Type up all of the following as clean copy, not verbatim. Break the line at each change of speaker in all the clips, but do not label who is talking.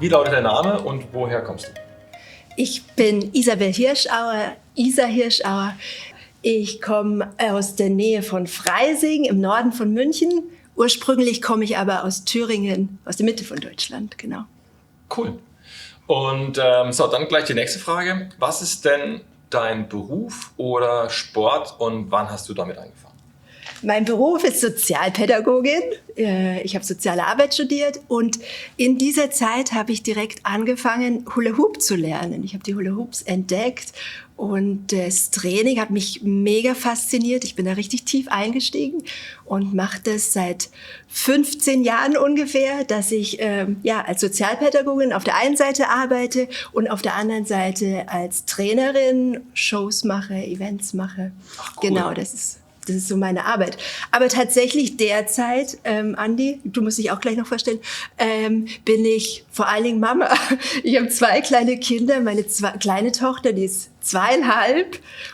wie lautet dein Name und woher kommst du?
Ich bin Isabel Hirschauer, Isa Hirschauer. Ich komme aus der Nähe von Freising im Norden von München. Ursprünglich komme ich aber aus Thüringen, aus der Mitte von Deutschland, genau.
Cool. Und so, dann gleich die nächste Frage. Was ist denn dein Beruf oder Sport und wann hast du damit angefangen?
Mein Beruf ist Sozialpädagogin. Ich habe soziale Arbeit studiert und in dieser Zeit habe ich direkt angefangen, Hula Hoop zu lernen. Ich habe die Hula Hoops entdeckt und das Training hat mich mega fasziniert. Ich bin da richtig tief eingestiegen und mache das seit 15 Jahren ungefähr, dass ich als Sozialpädagogin auf der einen Seite arbeite und auf der anderen Seite als Trainerin Shows mache, Events mache.
Ach, cool.
Genau, das ist so meine Arbeit. Aber tatsächlich derzeit, Andi, du musst dich auch gleich noch vorstellen, bin ich vor allen Dingen Mama. Ich habe 2 kleine Kinder. Meine kleine Tochter, die ist 2,5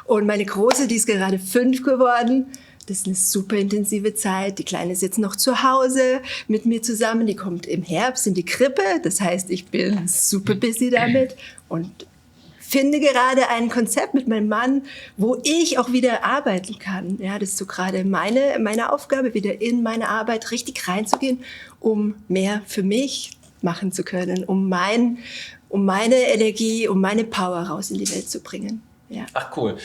und meine Große, die ist gerade 5 geworden. Das ist eine super intensive Zeit. Die Kleine ist jetzt noch zu Hause mit mir zusammen. Die kommt im Herbst in die Krippe. Das heißt, ich bin super busy damit und finde gerade ein Konzept mit meinem Mann, wo ich auch wieder arbeiten kann. Ja, das ist so gerade meine Aufgabe, wieder in meine Arbeit richtig reinzugehen, um mehr für mich machen zu können, um meine Energie, um meine Power raus in die Welt zu bringen. Ja.
Ach cool.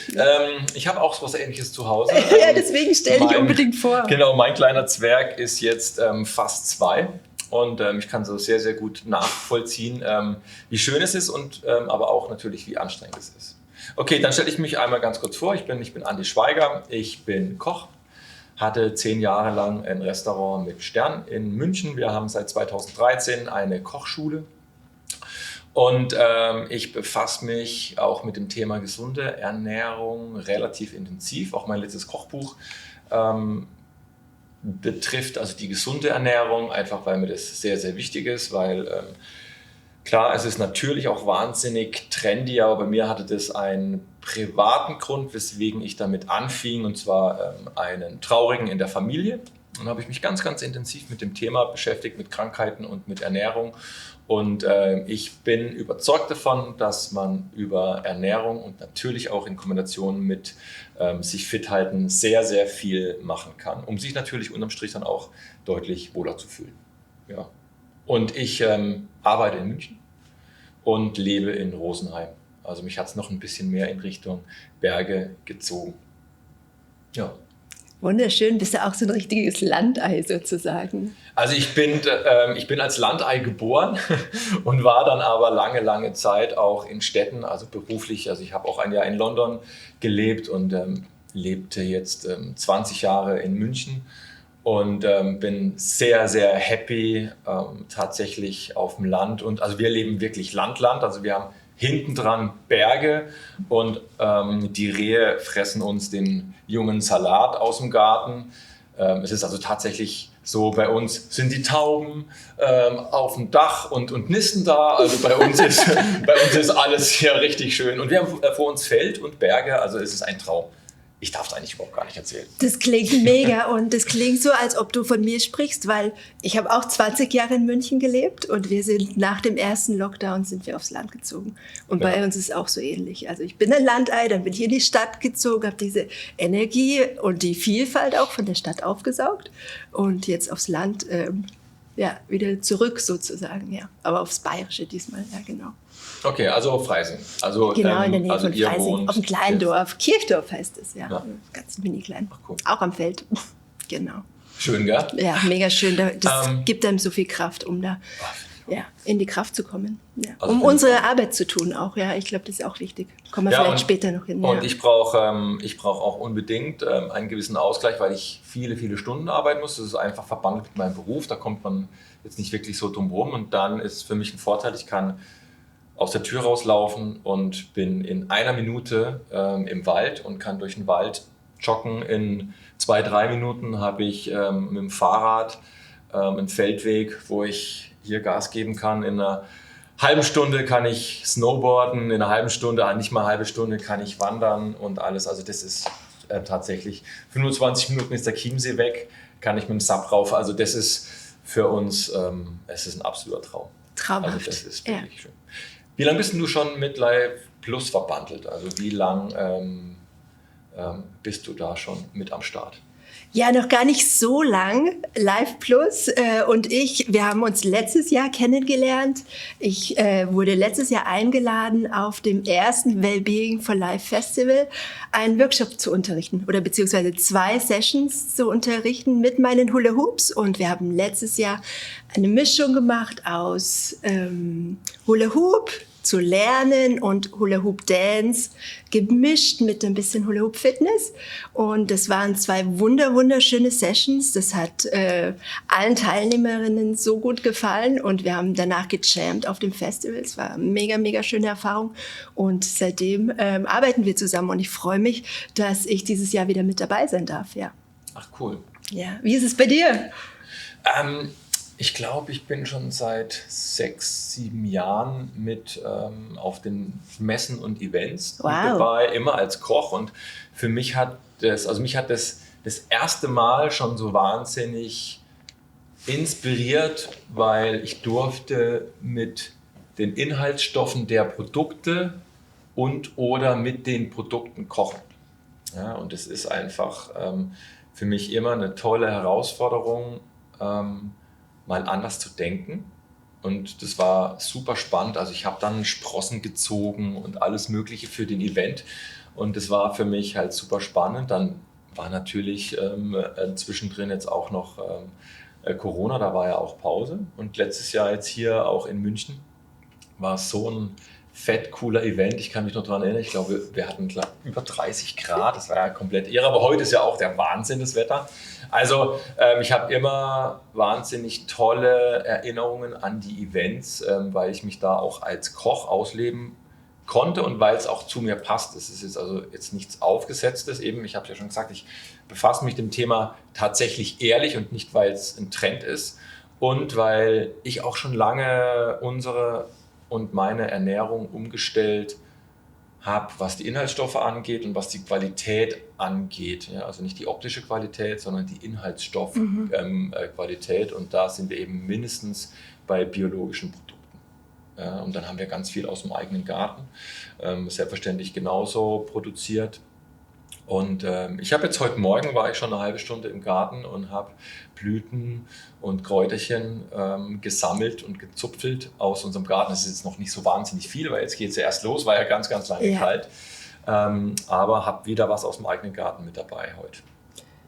Ich habe auch so was Ähnliches zu Hause.
Ja, deswegen stelle ich unbedingt vor.
Genau, mein kleiner Zwerg ist jetzt fast 2. Und ich kann so sehr, sehr gut nachvollziehen, wie schön es ist und aber auch natürlich, wie anstrengend es ist. Okay, dann stelle ich mich einmal ganz kurz vor. Ich bin Andi Schweiger, ich bin Koch, hatte 10 Jahre lang ein Restaurant mit Stern in München. Wir haben seit 2013 eine Kochschule und ich befasse mich auch mit dem Thema gesunde Ernährung relativ intensiv. Auch mein letztes Kochbuch betrifft also die gesunde Ernährung, einfach weil mir das sehr, sehr wichtig ist, weil klar, es ist natürlich auch wahnsinnig trendy, aber bei mir hatte das einen privaten Grund, weswegen ich damit anfing, und zwar einen Traurigen in der Familie. Dann habe ich mich ganz, ganz intensiv mit dem Thema beschäftigt, mit Krankheiten und mit Ernährung. Und ich bin überzeugt davon, dass man über Ernährung und natürlich auch in Kombination mit sich fit halten sehr, sehr viel machen kann, um sich natürlich unterm Strich dann auch deutlich wohler zu fühlen. Ja. Und ich arbeite in München und lebe in Rosenheim. Also mich hat es noch ein bisschen mehr in Richtung Berge gezogen. Ja.
Wunderschön, bist du auch so ein richtiges Landei sozusagen?
Also ich bin als Landei geboren und war dann aber lange, lange Zeit auch in Städten, also beruflich. Also ich habe auch ein Jahr in London gelebt und lebte jetzt 20 Jahre in München und bin sehr, sehr happy tatsächlich auf dem Land. Und also wir leben wirklich Land, also wir haben hinten dran Berge und die Rehe fressen uns den jungen Salat aus dem Garten. Es ist also tatsächlich so, bei uns sind die Tauben auf dem Dach und nisten da. Also bei uns ist alles hier richtig schön. Und wir haben vor uns Feld und Berge, also es ist ein Traum. Ich darf es eigentlich überhaupt gar nicht erzählen.
Das klingt mega und das klingt so, als ob du von mir sprichst, weil ich habe auch 20 Jahre in München gelebt und wir sind nach dem ersten Lockdown sind wir aufs Land gezogen. Und bei uns ist es auch so ähnlich. Also ich bin ein Landei, dann bin ich in die Stadt gezogen, habe diese Energie und die Vielfalt auch von der Stadt aufgesaugt und jetzt aufs Land wieder zurück sozusagen, ja. Aber aufs Bayerische diesmal, ja genau.
Okay, also Freising. Also,
genau, in der Nähe von Freising,
wohnt
auf einem kleinen Dorf. Kirchdorf heißt es, ja. Ganz mini klein.
Ach, cool.
Auch am Feld, genau.
Schön, gell?
Ja, mega schön. Das gibt einem so viel Kraft, um da in die Kraft zu kommen. Ja.
Also
um unsere Arbeit zu tun auch, ja. Ich glaube, das ist auch wichtig. Kommen wir vielleicht später noch hin.
Und ich brauche auch unbedingt einen gewissen Ausgleich, weil ich viele, viele Stunden arbeiten muss. Das ist einfach verbandelt mit meinem Beruf. Da kommt man jetzt nicht wirklich so drum rum. Und dann ist für mich ein Vorteil, ich kann aus der Tür rauslaufen und bin in 1 Minute im Wald und kann durch den Wald joggen. In 2-3 Minuten habe ich mit dem Fahrrad einen Feldweg, wo ich hier Gas geben kann. In einer halben Stunde kann ich snowboarden, in einer halben Stunde, nicht mal eine halbe Stunde, kann ich wandern und alles. Also das ist tatsächlich, 25 Minuten ist der Chiemsee weg, kann ich mit dem Sub rauf. Also das ist für uns, es ist ein absoluter Traum.
Traumhaft.
Also das ist wirklich schön. Wie lange bist du schon mit Live Plus verbandelt? Also wie lange bist du da schon mit am Start?
Ja, noch gar nicht so lang. Live Plus und wir haben uns letztes Jahr kennengelernt. Ich wurde letztes Jahr eingeladen, auf dem ersten Wellbeing for Life Festival einen Workshop zu unterrichten oder beziehungsweise 2 Sessions zu unterrichten mit meinen Hula Hoops. Und wir haben letztes Jahr eine Mischung gemacht aus Hula Hoop zu lernen und Hula Hoop Dance gemischt mit ein bisschen Hula Hoop Fitness. Und das waren 2 wunderschöne Sessions. Das hat allen Teilnehmerinnen so gut gefallen und wir haben danach gejammt auf dem Festival. Es war eine mega schöne Erfahrung und seitdem arbeiten wir zusammen und ich freue mich, dass ich dieses Jahr wieder mit dabei sein darf. Ja.
Ach cool.
Ja. Wie ist es bei dir?
Ich glaube, ich bin schon seit 6, 7 Jahren mit auf den Messen und Events mit dabei, immer als Koch. Und für mich hat mich hat das erste Mal schon so wahnsinnig inspiriert, weil ich durfte mit den Inhaltsstoffen der Produkte und oder mit den Produkten kochen. Ja, und es ist einfach für mich immer eine tolle Herausforderung, mal anders zu denken. Und das war super spannend. Also ich habe dann Sprossen gezogen und alles Mögliche für den Event. Und das war für mich halt super spannend. Dann war natürlich zwischendrin jetzt auch noch Corona, da war ja auch Pause. Und letztes Jahr jetzt hier auch in München war es so ein fett cooler Event. Ich kann mich noch daran erinnern, ich glaube, wir hatten über 30 Grad. Das war ja komplett irre. Aber heute ist ja auch der Wahnsinn, das Wetter. Also ich habe immer wahnsinnig tolle Erinnerungen an die Events, weil ich mich da auch als Koch ausleben konnte und weil es auch zu mir passt. Es ist jetzt nichts Aufgesetztes. Eben, ich habe ja schon gesagt, ich befasse mich mit dem Thema tatsächlich ehrlich und nicht, weil es ein Trend ist und weil ich auch schon lange unsere und meine Ernährung umgestellt habe, was die Inhaltsstoffe angeht und was die Qualität angeht. Ja, also nicht die optische Qualität, sondern die Inhaltsstoffqualität. Und da sind wir eben mindestens bei biologischen Produkten. Ja, und dann haben wir ganz viel aus dem eigenen Garten, selbstverständlich genauso produziert. Und ich habe jetzt heute Morgen, war ich schon eine halbe Stunde im Garten und habe Blüten und Kräuterchen gesammelt und gezupfelt aus unserem Garten. Das ist jetzt noch nicht so wahnsinnig viel, weil jetzt geht es ja erst los, war ja ganz lange kalt. Aber habe wieder was aus dem eigenen Garten mit dabei heute.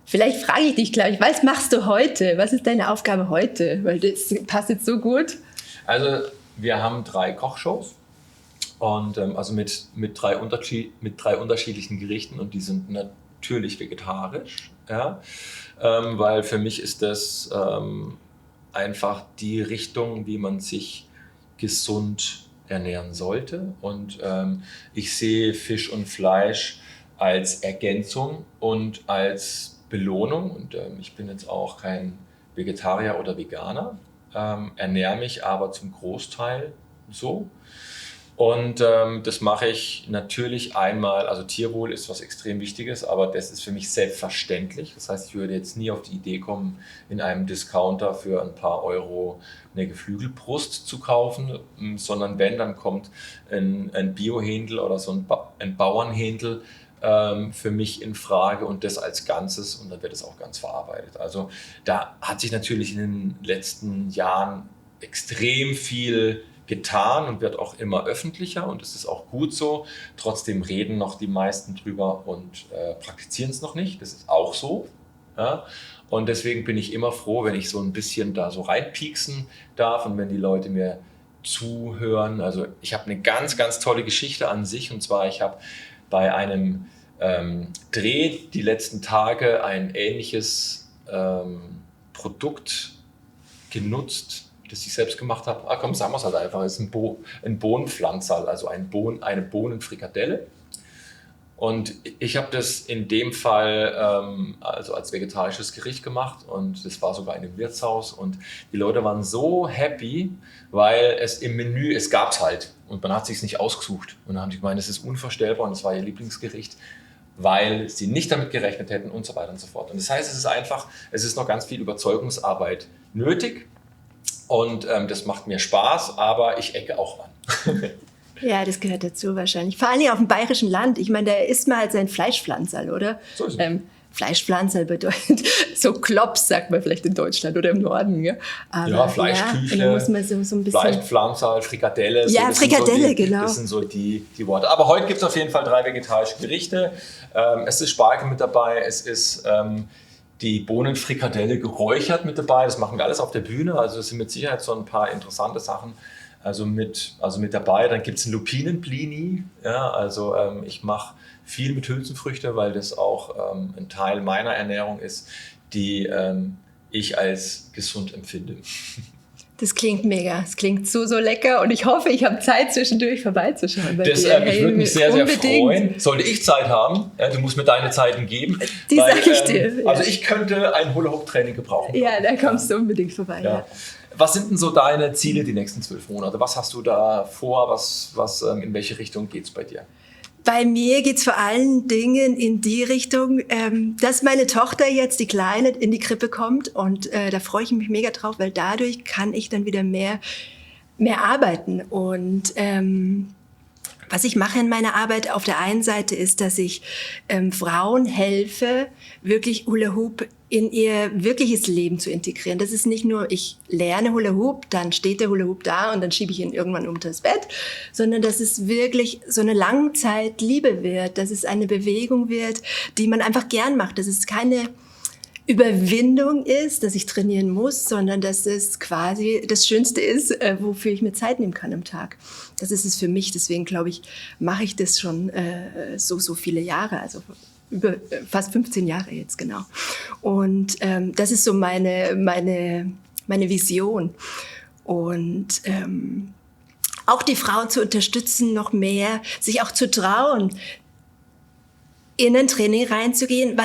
Vielleicht frage ich dich gleich, was machst du heute? Was ist deine Aufgabe heute? Weil das passt jetzt so gut.
Also wir haben 3 Kochshows. Und also mit 3 unterschiedlichen Gerichten und die sind natürlich vegetarisch, ja? Weil für mich ist das einfach die Richtung, wie man sich gesund ernähren sollte. Und ich sehe Fisch und Fleisch als Ergänzung und als Belohnung. Und ich bin jetzt auch kein Vegetarier oder Veganer, ernähre mich aber zum Großteil so. Und das mache ich natürlich einmal, also Tierwohl ist was extrem Wichtiges, aber das ist für mich selbstverständlich. Das heißt, ich würde jetzt nie auf die Idee kommen, in einem Discounter für ein paar Euro eine Geflügelbrust zu kaufen, sondern wenn, dann kommt ein Biohändel oder so ein Bauernhändel für mich in Frage und das als Ganzes und dann wird es auch ganz verarbeitet. Also da hat sich natürlich in den letzten Jahren extrem viel getan und wird auch immer öffentlicher und es ist auch gut so. Trotzdem reden noch die meisten drüber und praktizieren es noch nicht. Das ist auch so. Ja? Und deswegen bin ich immer froh, wenn ich so ein bisschen da so reinpieksen darf und wenn die Leute mir zuhören. Also ich habe eine ganz tolle Geschichte an sich und zwar ich habe bei einem Dreh die letzten Tage ein ähnliches Produkt genutzt, das ich selbst gemacht habe. Komm, sagen wir es halt einfach. Es ist ein Bohnenpflanzerl, also eine Bohnenfrikadelle. Und ich habe das in dem Fall also als vegetarisches Gericht gemacht und das war sogar in einem Wirtshaus und die Leute waren so happy, weil es im Menü, es gab es halt und man hat es sich nicht ausgesucht. Und dann haben die gemeint, das ist unvorstellbar und das war ihr Lieblingsgericht, weil sie nicht damit gerechnet hätten und so weiter und so fort. Und das heißt, es ist noch ganz viel Überzeugungsarbeit nötig. Und das macht mir Spaß, aber ich ecke auch an.
Ja, das gehört dazu wahrscheinlich. Vor allem auf dem bayerischen Land. Ich meine, da isst man halt sein Fleischpflanzerl, oder?
So ist es.
Fleischpflanzerl bedeutet so Klops, sagt man vielleicht in Deutschland oder im Norden. Ja, aber,
ja, Fleischküchle,
ja, muss man so ein bisschen
Fleischpflanzerl, Frikadelle.
Ja,
so,
Frikadelle, genau.
Das sind so die Worte. Aber heute gibt es auf jeden Fall 3 vegetarische Gerichte. Es ist Spargel mit dabei, es ist die Bohnenfrikadelle geräuchert mit dabei. Das machen wir alles auf der Bühne. Also das sind mit Sicherheit so ein paar interessante Sachen. Also mit dabei. Dann gibt es einen Lupinenblini. Ja, also ich mache viel mit Hülsenfrüchte, weil das auch ein Teil meiner Ernährung ist, die ich als gesund empfinde.
Das klingt mega. Es klingt so lecker und ich hoffe, ich habe Zeit zwischendurch vorbeizuschauen.
Ich würde mich sehr freuen. Sollte ich Zeit haben, du musst mir deine Zeiten geben.
Die sage ich dir. Ja.
Also ich könnte ein Hula-Hoop-Training gebrauchen.
Ja, da kommst du unbedingt vorbei. Ja. Ja.
Was sind denn so deine Ziele die nächsten 12 Monate? Was hast du da vor? In welche Richtung geht es bei dir?
Bei mir geht's vor allen Dingen in die Richtung, dass meine Tochter jetzt, die Kleine, in die Krippe kommt. Und da freue ich mich mega drauf, weil dadurch kann ich dann wieder mehr arbeiten. Und was ich mache in meiner Arbeit auf der einen Seite ist, dass ich Frauen helfe, wirklich Hula Hoop in ihr wirkliches Leben zu integrieren. Das ist nicht nur, ich lerne Hula Hoop, dann steht der Hula Hoop da und dann schiebe ich ihn irgendwann unter das Bett, sondern dass es wirklich so eine Langzeitliebe wird, dass es eine Bewegung wird, die man einfach gern macht, dass es keine Überwindung ist, dass ich trainieren muss, sondern dass es quasi das Schönste ist, wofür ich mir Zeit nehmen kann am Tag. Das ist es für mich, deswegen glaube ich, mache ich das schon so viele Jahre, also über fast 15 Jahre jetzt, genau. Und das ist so meine Vision. Und auch die Frauen zu unterstützen, noch mehr, sich auch zu trauen, in ein Training reinzugehen,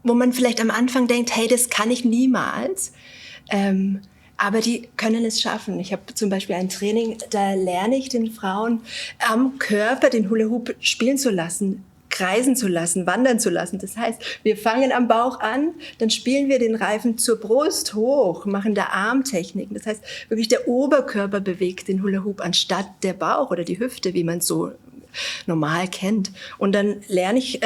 wo man vielleicht am Anfang denkt, hey, das kann ich niemals. Aber die können es schaffen. Ich habe zum Beispiel ein Training, da lerne ich den Frauen am Körper den Hula Hoop spielen zu lassen, kreisen zu lassen, wandern zu lassen. Das heißt, wir fangen am Bauch an, dann spielen wir den Reifen zur Brust hoch, machen da Armtechniken. Das heißt, wirklich der Oberkörper bewegt den Hula Hoop anstatt der Bauch oder die Hüfte, wie man es so normal kennt. Und dann lerne ich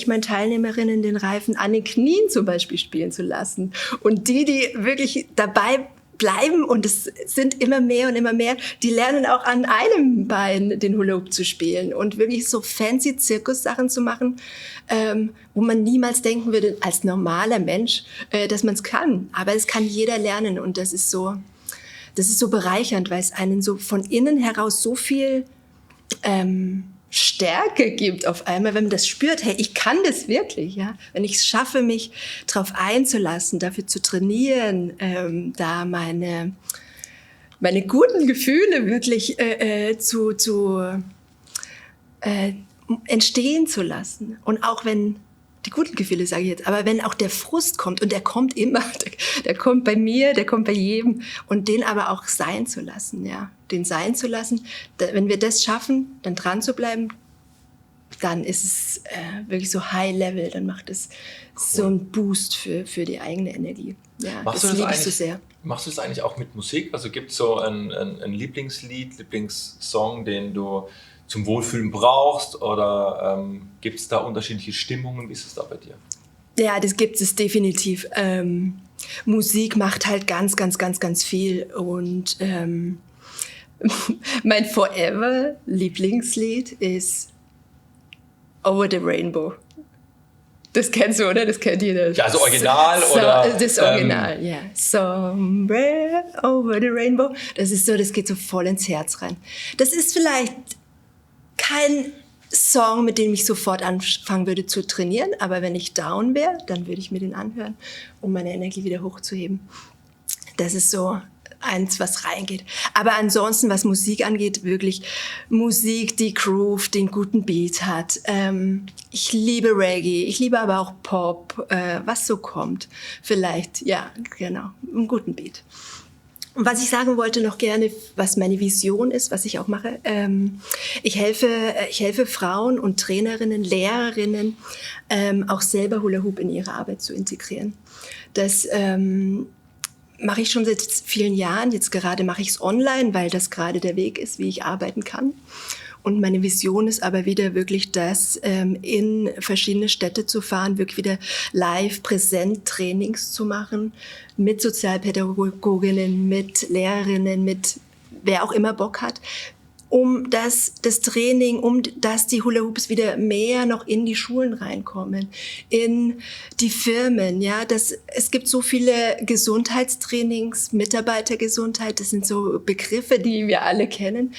meinen Teilnehmerinnen den Reifen an den Knien zum Beispiel spielen zu lassen. Und die wirklich dabei bleiben, und es sind immer mehr und immer mehr, die lernen auch an einem Bein den Hula Hoop zu spielen und wirklich so fancy Zirkussachen zu machen, wo man niemals denken würde, als normaler Mensch, dass man es kann. Aber es kann jeder lernen, und das ist so bereichernd, weil es einen so von innen heraus so viel Stärke gibt auf einmal, wenn man das spürt, hey, ich kann das wirklich, ja. Wenn ich es schaffe, mich darauf einzulassen, dafür zu trainieren, da meine guten Gefühle wirklich entstehen zu lassen. Und auch wenn die guten Gefühle, sage ich jetzt, aber wenn auch der Frust kommt, und der kommt immer, der kommt bei mir, der kommt bei jedem, und den aber auch sein zu lassen, ja, den sein zu lassen. Wenn wir das schaffen, dann dran zu bleiben, dann ist es wirklich so High Level, dann macht es so einen Boost für die eigene Energie. Ja, das liebe ich so sehr.
Machst du das eigentlich auch mit Musik? Also gibt es so ein Lieblingslied, Lieblingssong, den du zum Wohlfühlen brauchst, oder gibt es da unterschiedliche Stimmungen? Wie ist es da bei dir?
Ja, das gibt es definitiv. Musik macht halt ganz, ganz, ganz, ganz viel, und mein Forever-Lieblingslied ist Over the Rainbow. Das kennst du, oder? Das kennt jeder.
Ja, also Original oder?
Das Original, ja. Somewhere over the Rainbow. Das ist so, das geht so voll ins Herz rein. Das ist vielleicht kein Song, mit dem ich sofort anfangen würde zu trainieren, aber wenn ich down wäre, dann würde ich mir den anhören, um meine Energie wieder hochzuheben. Das ist so eins, was reingeht. Aber ansonsten, was Musik angeht, wirklich Musik, die Groove, den guten Beat hat. Ich liebe Reggae, ich liebe aber auch Pop, was so kommt. Vielleicht, ja, genau, einen guten Beat. Und was ich sagen wollte noch gerne, was meine Vision ist, was ich auch mache, ich helfe Frauen und Trainerinnen, Lehrerinnen, auch selber Hula Hoop in ihre Arbeit zu integrieren. Das mache ich schon seit vielen Jahren. Jetzt gerade mache ich es online, weil das gerade der Weg ist, wie ich arbeiten kann. Und meine Vision ist aber wieder wirklich das, in verschiedene Städte zu fahren, wirklich wieder live präsent Trainings zu machen, mit Sozialpädagoginnen, mit Lehrerinnen, mit wer auch immer Bock hat, um das Training, dass die Hula Hoops wieder mehr noch in die Schulen reinkommen, in die Firmen, ja, es gibt so viele Gesundheitstrainings, Mitarbeitergesundheit, das sind so Begriffe, die wir alle kennen,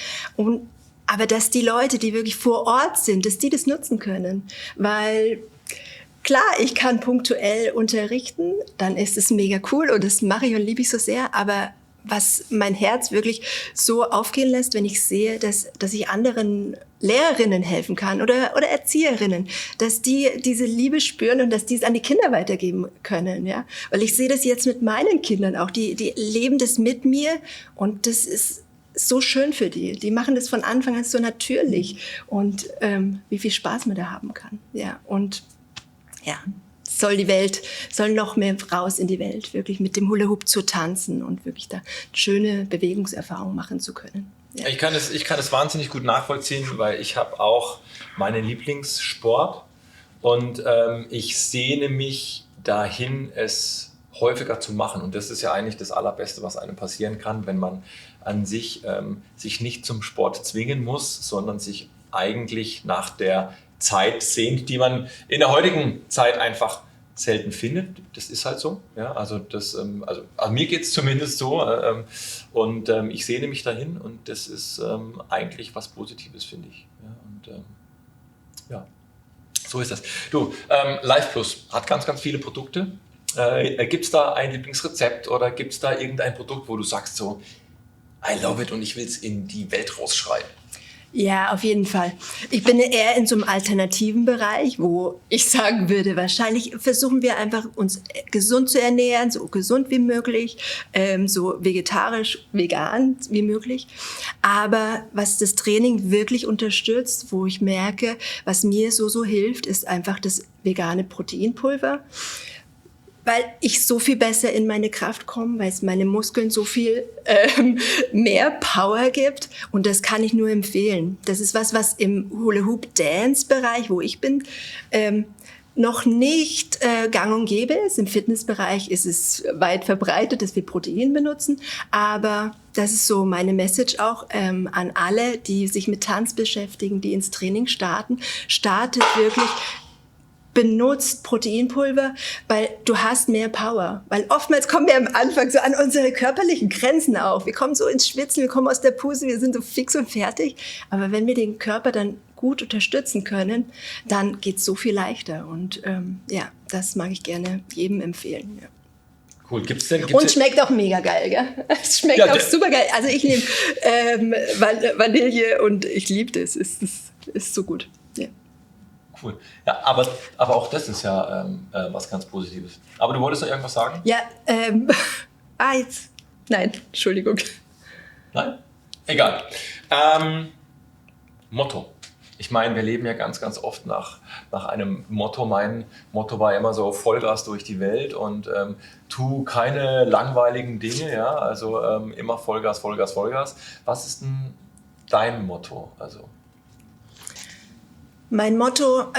aber dass die Leute, die wirklich vor Ort sind, dass die das nutzen können, weil klar, ich kann punktuell unterrichten, dann ist es mega cool und das mache ich und liebe ich so sehr, aber was mein Herz wirklich so aufgehen lässt, wenn ich sehe, dass ich anderen Lehrerinnen helfen kann oder Erzieherinnen, dass die diese Liebe spüren und dass die es an die Kinder weitergeben können, ja, weil ich sehe das jetzt mit meinen Kindern auch, die leben das mit mir und das ist so schön für die. Die machen das von Anfang an so natürlich und wie viel Spaß man da haben kann, ja, und ja. Soll noch mehr raus in die Welt, wirklich mit dem Hula Hoop zu tanzen und wirklich da schöne Bewegungserfahrungen machen zu können. Ja.
Ich kann es wahnsinnig gut nachvollziehen, weil ich habe auch meinen Lieblingssport und ich sehne mich dahin, es häufiger zu machen. Und das ist ja eigentlich das Allerbeste, was einem passieren kann, wenn man an sich nicht zum Sport zwingen muss, sondern sich eigentlich nach der Zeit sehnt, die man in der heutigen Zeit einfach selten findet. Das ist halt so. Ja, also mir geht es zumindest so. Und ich sehne mich dahin und das ist eigentlich was Positives, finde ich. Ja, und ja, so ist das. Du, Life Plus hat ganz, ganz viele Produkte. Gibt es da ein Lieblingsrezept oder gibt es da irgendein Produkt, wo du sagst so, I love it und ich will es in die Welt rausschreien?
Ja, auf jeden Fall. Ich bin eher in so einem alternativen Bereich, wo ich sagen würde, wahrscheinlich versuchen wir einfach uns gesund zu ernähren, so gesund wie möglich, so vegetarisch, vegan wie möglich. Aber was das Training wirklich unterstützt, wo ich merke, was mir so hilft, ist einfach das vegane Proteinpulver. Weil ich so viel besser in meine Kraft komme, weil es meine Muskeln so viel mehr Power gibt. Und das kann ich nur empfehlen. Das ist was im Hula-Hoop-Dance-Bereich, wo ich bin, noch nicht gang und gäbe ist. Im Fitnessbereich ist es weit verbreitet, dass wir Protein benutzen. Aber das ist so meine Message auch an alle, die sich mit Tanz beschäftigen, die ins Training starten. Startet wirklich, benutzt Proteinpulver, weil du hast mehr Power. Weil oftmals kommen wir am Anfang so an unsere körperlichen Grenzen auf. Wir kommen so ins Schwitzen, wir kommen aus der Puste, wir sind so fix und fertig. Aber wenn wir den Körper dann gut unterstützen können, dann geht es so viel leichter. Und ja, das mag ich gerne jedem empfehlen. Ja.
Cool.
Und schmeckt auch mega geil, gell? Es schmeckt auch super geil. Also ich nehme Vanille und ich liebe das. Es ist so gut. Ja.
Cool. Ja, aber auch das ist ja was ganz Positives. Aber du wolltest noch irgendwas sagen?
Ja, jetzt. Nein, Entschuldigung.
Nein? Egal. Motto. Ich meine, wir leben ja ganz, ganz oft nach einem Motto. Mein Motto war immer so Vollgas durch die Welt und tu keine langweiligen Dinge, ja, also immer Vollgas, Vollgas, Vollgas. Was ist denn dein Motto? Also
Mein Motto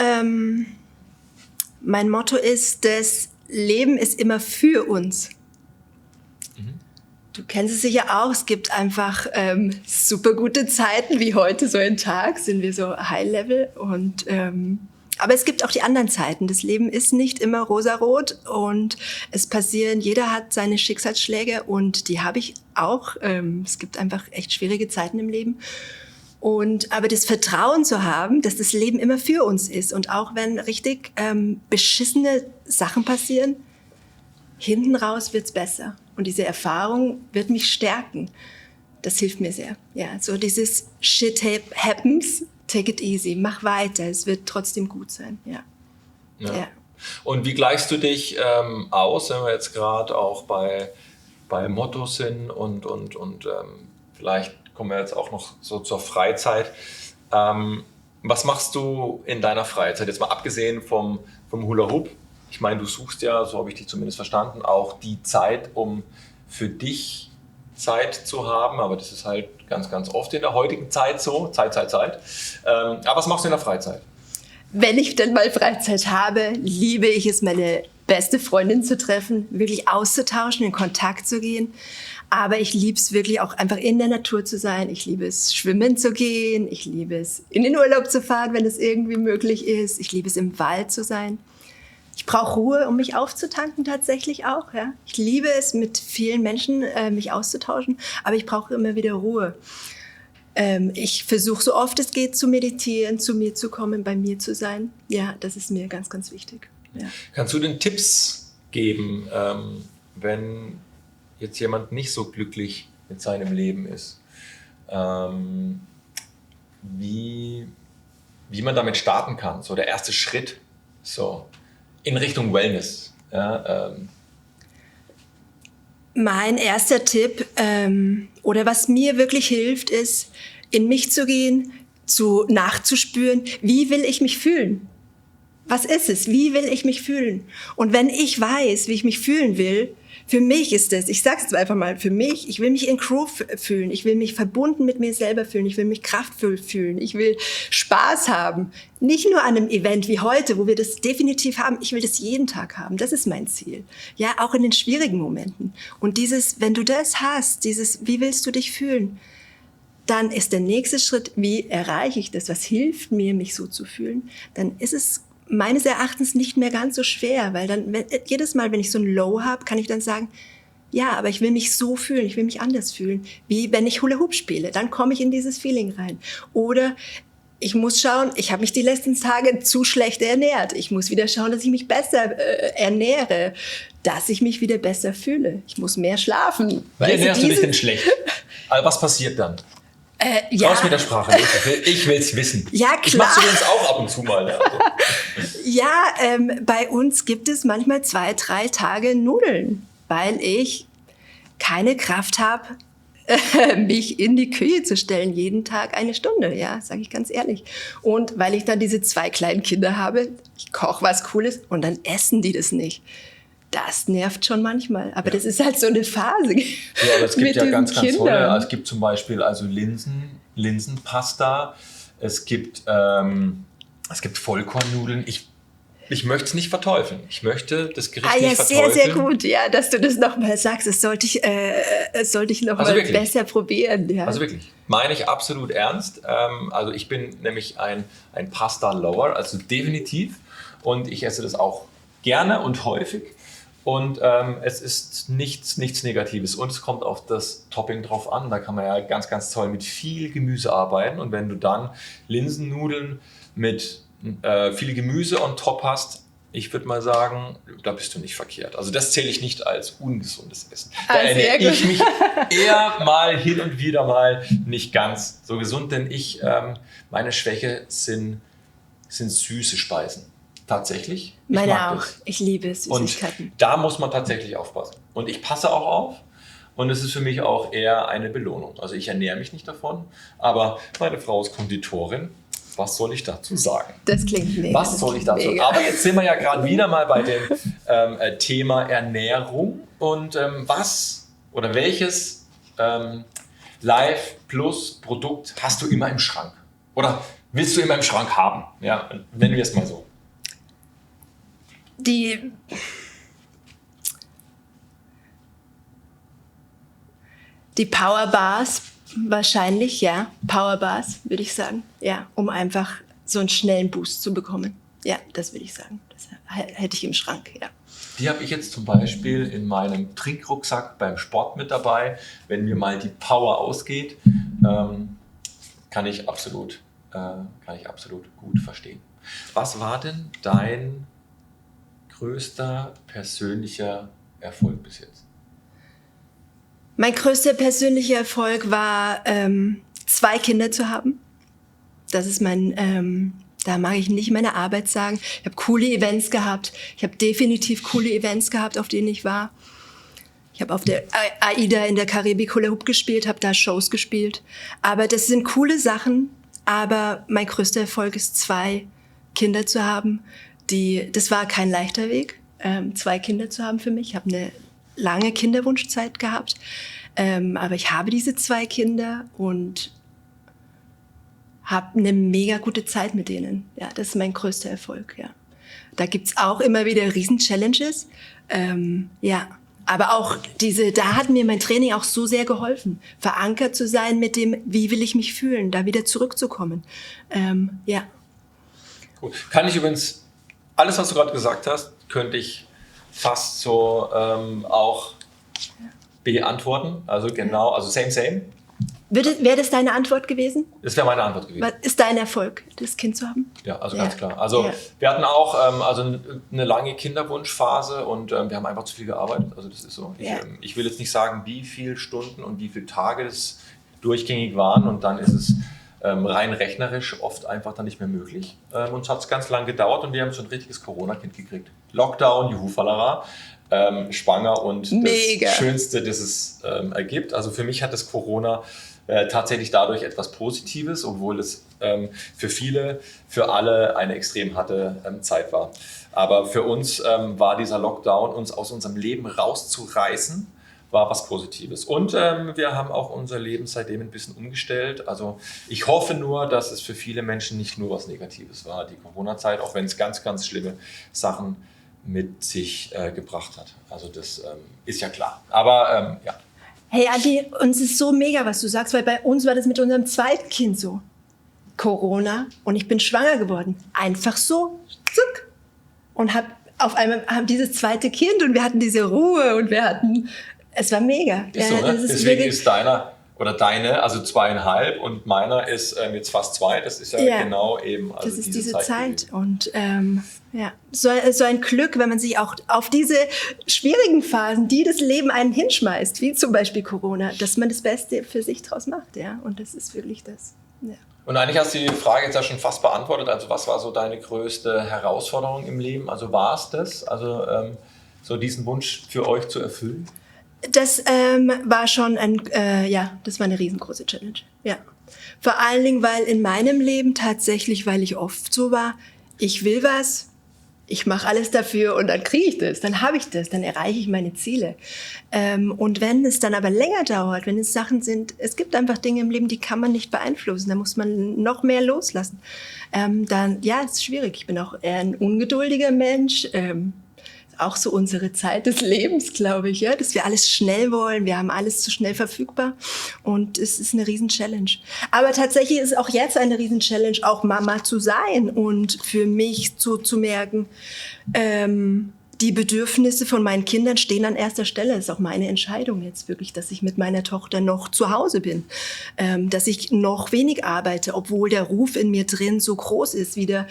ist, das Leben ist immer für uns. Mhm. Du kennst es sicher auch, es gibt einfach super gute Zeiten, wie heute, so ein Tag, sind wir so High-Level. Aber es gibt auch die anderen Zeiten. Das Leben ist nicht immer rosarot und es passieren, jeder hat seine Schicksalsschläge und die habe ich auch. Es gibt einfach echt schwierige Zeiten im Leben. Aber das Vertrauen zu haben, dass das Leben immer für uns ist und auch wenn richtig beschissene Sachen passieren, hinten raus wird's besser. Und diese Erfahrung wird mich stärken. Das hilft mir sehr. Ja, so dieses Shit happens, take it easy, mach weiter, es wird trotzdem gut sein. Ja.
Ja. Und wie gleichst du dich aus, wenn wir jetzt gerade auch bei Mottos sind und vielleicht kommen wir jetzt auch noch so zur Freizeit. Was machst du in deiner Freizeit? Jetzt mal abgesehen vom Hula Hoop. Ich meine, du suchst ja, so habe ich dich zumindest verstanden, auch die Zeit, um für dich Zeit zu haben, aber das ist halt ganz, ganz oft in der heutigen Zeit so, Zeit. Aber was machst du in der Freizeit?
Wenn ich dann mal Freizeit habe, liebe ich es, meine beste Freundin zu treffen, wirklich auszutauschen, in Kontakt zu gehen. Aber ich liebe es wirklich auch einfach in der Natur zu sein. Ich liebe es, schwimmen zu gehen. Ich liebe es, in den Urlaub zu fahren, wenn es irgendwie möglich ist. Ich liebe es, im Wald zu sein. Ich brauche Ruhe, um mich aufzutanken tatsächlich auch. Ja. Ich liebe es, mit vielen Menschen mich auszutauschen, aber ich brauche immer wieder Ruhe. Ich versuche so oft es geht zu meditieren, zu mir zu kommen, bei mir zu sein. Ja, das ist mir ganz, ganz wichtig. Ja.
Kannst du denn Tipps geben, wenn jetzt jemand nicht so glücklich mit seinem Leben ist? Wie man damit starten kann, so der erste Schritt so in Richtung Wellness. Ja,
Mein erster Tipp oder was mir wirklich hilft, ist, in mich zu gehen, nachzuspüren, wie will ich mich fühlen? Was ist es? Wie will ich mich fühlen? Und wenn ich weiß, wie ich mich fühlen will, für mich ist es, ich sage es einfach mal, für mich, ich will mich in Groove fühlen, ich will mich verbunden mit mir selber fühlen, ich will mich kraftvoll fühlen, ich will Spaß haben. Nicht nur an einem Event wie heute, wo wir das definitiv haben, ich will das jeden Tag haben, das ist mein Ziel. Ja, auch in den schwierigen Momenten. Und wenn du das hast, wie willst du dich fühlen? Dann ist der nächste Schritt, wie erreiche ich das, was hilft mir, mich so zu fühlen? Dann ist es meines Erachtens nicht mehr ganz so schwer, weil dann jedes Mal, wenn ich so ein Low habe, kann ich dann sagen, ja, aber ich will mich so fühlen, ich will mich anders fühlen, wie wenn ich Hula Hoop spiele. Dann komme ich in dieses Feeling rein. Oder ich muss schauen, ich habe mich die letzten Tage zu schlecht ernährt. Ich muss wieder schauen, dass ich mich besser ernähre, dass ich mich wieder besser fühle. Ich muss mehr schlafen.
Wie ernährst du dich denn schlecht? Also was passiert dann? Raus mit der Sprache. Ich will es wissen.
Ja, klar.
Ich mache es übrigens auch ab und zu mal.
Ja, bei uns gibt es manchmal 2-3 Tage Nudeln, weil ich keine Kraft habe, mich in die Küche zu stellen, jeden Tag 1 Stunde, ja, sage ich ganz ehrlich. Und weil ich dann diese 2 kleinen Kinder habe, ich koche was Cooles und dann essen die das nicht. Das nervt schon manchmal, aber das ist halt so eine Phase.
Ja, aber es gibt ja ganz tolle, es gibt zum Beispiel also Linsenpasta, es gibt Vollkornnudeln. Ich möchte es nicht verteufeln. Ich möchte das Gericht nicht verteufeln.
Sehr, sehr gut, ja, dass du das nochmal sagst. Das sollte ich noch mal besser probieren. Ja.
Also wirklich, meine ich absolut ernst. Also ich bin nämlich ein Pasta-Lover, also definitiv. Und ich esse das auch gerne und häufig. Und es ist nichts Negatives. Und es kommt auf das Topping drauf an. Da kann man ja ganz, ganz toll mit viel Gemüse arbeiten. Und wenn du dann Linsennudeln mit viel Gemüse on top hast, ich würde mal sagen, da bist du nicht verkehrt. Also das zähle ich nicht als ungesundes Essen. Da ernähre ich mich eher mal hin und wieder mal nicht ganz so gesund, denn meine Schwäche sind süße Speisen. Tatsächlich.
Meine auch. Ich liebe Süßigkeiten.
Und da muss man tatsächlich aufpassen. Und ich passe auch auf. Und es ist für mich auch eher eine Belohnung. Also ich ernähre mich nicht davon. Aber meine Frau ist Konditorin. Was soll ich dazu sagen?
Das klingt mega.
Was soll ich dazu sagen? Aber jetzt sind wir ja gerade wieder mal bei dem Thema Ernährung. Und welches Life Plus Produkt hast du immer im Schrank? Oder willst du immer im Schrank haben? Ja, nennen wir es mal so.
Die Power Bars wahrscheinlich, ja. Power Bars, würde ich sagen. Ja, um einfach so einen schnellen Boost zu bekommen. Ja, das würde ich sagen. Das hätte ich im Schrank, ja.
Die habe ich jetzt zum Beispiel in meinem Trinkrucksack beim Sport mit dabei. Wenn mir mal die Power ausgeht, kann ich absolut gut verstehen. Was war denn dein größter persönlicher Erfolg bis jetzt?
Mein größter persönlicher Erfolg war, 2 Kinder zu haben. Das ist da mag ich nicht meine Arbeit sagen. Ich habe coole Events gehabt. Ich habe definitiv coole Events gehabt, auf denen ich war. Ich habe auf der AIDA in der Karibik Hula Hoop gespielt, habe da Shows gespielt. Aber das sind coole Sachen. Aber mein größter Erfolg ist, 2 Kinder zu haben. Das war kein leichter Weg, 2 Kinder zu haben für mich. Ich habe eine lange Kinderwunschzeit gehabt. Aber ich habe diese 2 Kinder und habe eine mega gute Zeit mit denen. Ja, das ist mein größter Erfolg, ja. Da gibt's auch immer wieder Riesen-Challenges. Ja, aber auch da hat mir mein Training auch so sehr geholfen, verankert zu sein mit dem, wie will ich mich fühlen, da wieder zurückzukommen. Ja.
Gut. Kann ich übrigens, alles, was du gerade gesagt hast, könnte ich fast so auch beantworten. Also genau, also same.
Wäre das deine Antwort gewesen?
Das wäre meine Antwort gewesen.
Was ist dein Erfolg, das Kind zu haben?
Ja, also ganz klar. Also wir hatten auch eine lange Kinderwunschphase und wir haben einfach zu viel gearbeitet. Also das ist so. Ich will jetzt nicht sagen, wie viele Stunden und wie viele Tage das durchgängig waren und dann ist es rein rechnerisch oft einfach dann nicht mehr möglich. Uns hat es ganz lang gedauert und wir haben so ein richtiges Corona-Kind gekriegt. Lockdown, Juhu Fallera, schwanger und
Mega.
Das Schönste, das es ergibt. Also für mich hat das Corona tatsächlich dadurch etwas Positives, obwohl es für alle eine extrem harte Zeit war. Aber für uns war dieser Lockdown, uns aus unserem Leben rauszureißen, war was Positives. Und wir haben auch unser Leben seitdem ein bisschen umgestellt. Also ich hoffe nur, dass es für viele Menschen nicht nur was Negatives war, die Corona-Zeit, auch wenn es ganz, ganz schlimme Sachen mit sich gebracht hat. Also das ist ja klar. Aber ja.
Hey Andi, uns ist so mega, was du sagst, weil bei uns war das mit unserem zweiten Kind so. Corona und ich bin schwanger geworden. Einfach so, zuck. Und auf einmal haben dieses zweite Kind und wir hatten diese Ruhe und es war mega.
Ist so, ne? Deswegen ist deiner oder deine, also 2,5 und meiner ist jetzt fast 2. Das ist ja genau eben
also das ist diese Zeit. Und so ein Glück, wenn man sich auch auf diese schwierigen Phasen, die das Leben einen hinschmeißt, wie zum Beispiel Corona, dass man das Beste für sich draus macht. Ja? Und das ist wirklich das. Ja.
Und eigentlich hast du die Frage jetzt ja schon fast beantwortet. Also was war so deine größte Herausforderung im Leben? Also war es das? Also so diesen Wunsch für euch zu erfüllen?
Das war schon das war eine riesengroße Challenge. Ja. Vor allen Dingen, weil in meinem Leben tatsächlich, weil ich oft so war, ich will was, ich mache alles dafür und dann kriege ich das, dann habe ich das, dann erreiche ich meine Ziele. Und wenn es dann aber länger dauert, wenn es Sachen sind, es gibt einfach Dinge im Leben, die kann man nicht beeinflussen, da muss man noch mehr loslassen. Dann, es ist schwierig. Ich bin auch eher ein ungeduldiger Mensch, auch so unsere Zeit des Lebens, glaube ich, ja, dass wir alles schnell wollen, wir haben alles zu schnell verfügbar und es ist eine Riesen-Challenge. Aber tatsächlich ist es auch jetzt eine Riesen-Challenge, auch Mama zu sein und für mich so zu merken, die Bedürfnisse von meinen Kindern stehen an erster Stelle. Das ist auch meine Entscheidung jetzt wirklich, dass ich mit meiner Tochter noch zu Hause bin, dass ich noch wenig arbeite, obwohl der Ruf in mir drin so groß ist, wieder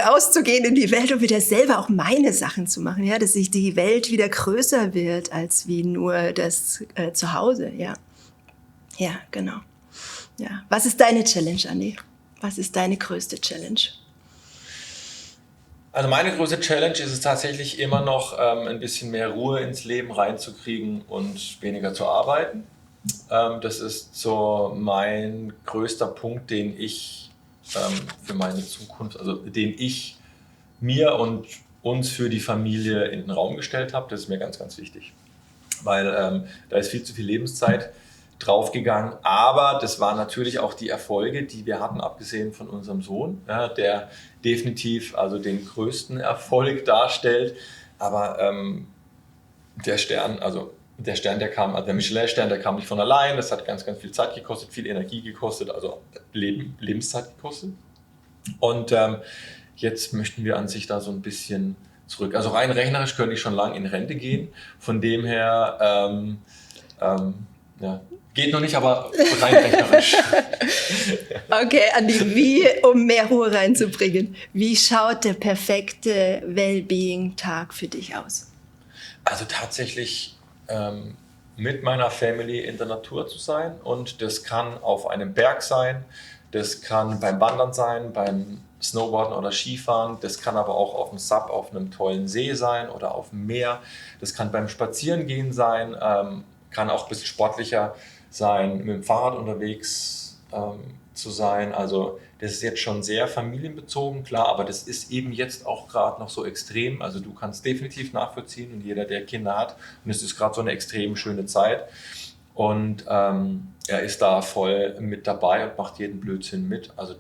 rauszugehen in die Welt und wieder selber auch meine Sachen zu machen, ja, dass sich die Welt wieder größer wird als wie nur das Zuhause, ja. Ja, genau. Ja. Was ist deine Challenge, Andi? Was ist deine größte Challenge?
Also meine größte Challenge ist es tatsächlich immer noch, ein bisschen mehr Ruhe ins Leben reinzukriegen und weniger zu arbeiten. Das ist so mein größter Punkt, den ich für meine Zukunft, also den ich mir und uns für die Familie in den Raum gestellt habe. Das ist mir ganz, ganz wichtig, weil da ist viel zu viel Lebenszeit draufgegangen, aber das waren natürlich auch die Erfolge, die wir hatten, abgesehen von unserem Sohn, ja, der definitiv also den größten Erfolg darstellt, aber der Stern, der kam, also der Michelin-Stern, der kam nicht von allein, das hat ganz, ganz viel Zeit gekostet, viel Energie gekostet, also Lebenszeit gekostet. Und jetzt möchten wir an sich da so ein bisschen zurück. Also rein rechnerisch könnte ich schon lang in Rente gehen, von dem her, geht noch nicht, aber rein rechnerisch.
Okay, Andi, um mehr Ruhe reinzubringen, wie schaut der perfekte Wellbeing-Tag für dich aus?
Also tatsächlich mit meiner Family in der Natur zu sein und das kann auf einem Berg sein, das kann beim Wandern sein, beim Snowboarden oder Skifahren, das kann aber auch auf dem Sub auf einem tollen See sein oder auf dem Meer, das kann beim Spazierengehen sein, kann auch ein bisschen sportlicher sein, mit dem Fahrrad unterwegs zu sein. Also das ist jetzt schon sehr familienbezogen, klar, aber das ist eben jetzt auch gerade noch so extrem. Also du kannst definitiv nachvollziehen und jeder, der Kinder hat, und es ist gerade so eine extrem schöne Zeit. Und er ist da voll mit dabei und macht jeden Blödsinn mit. Also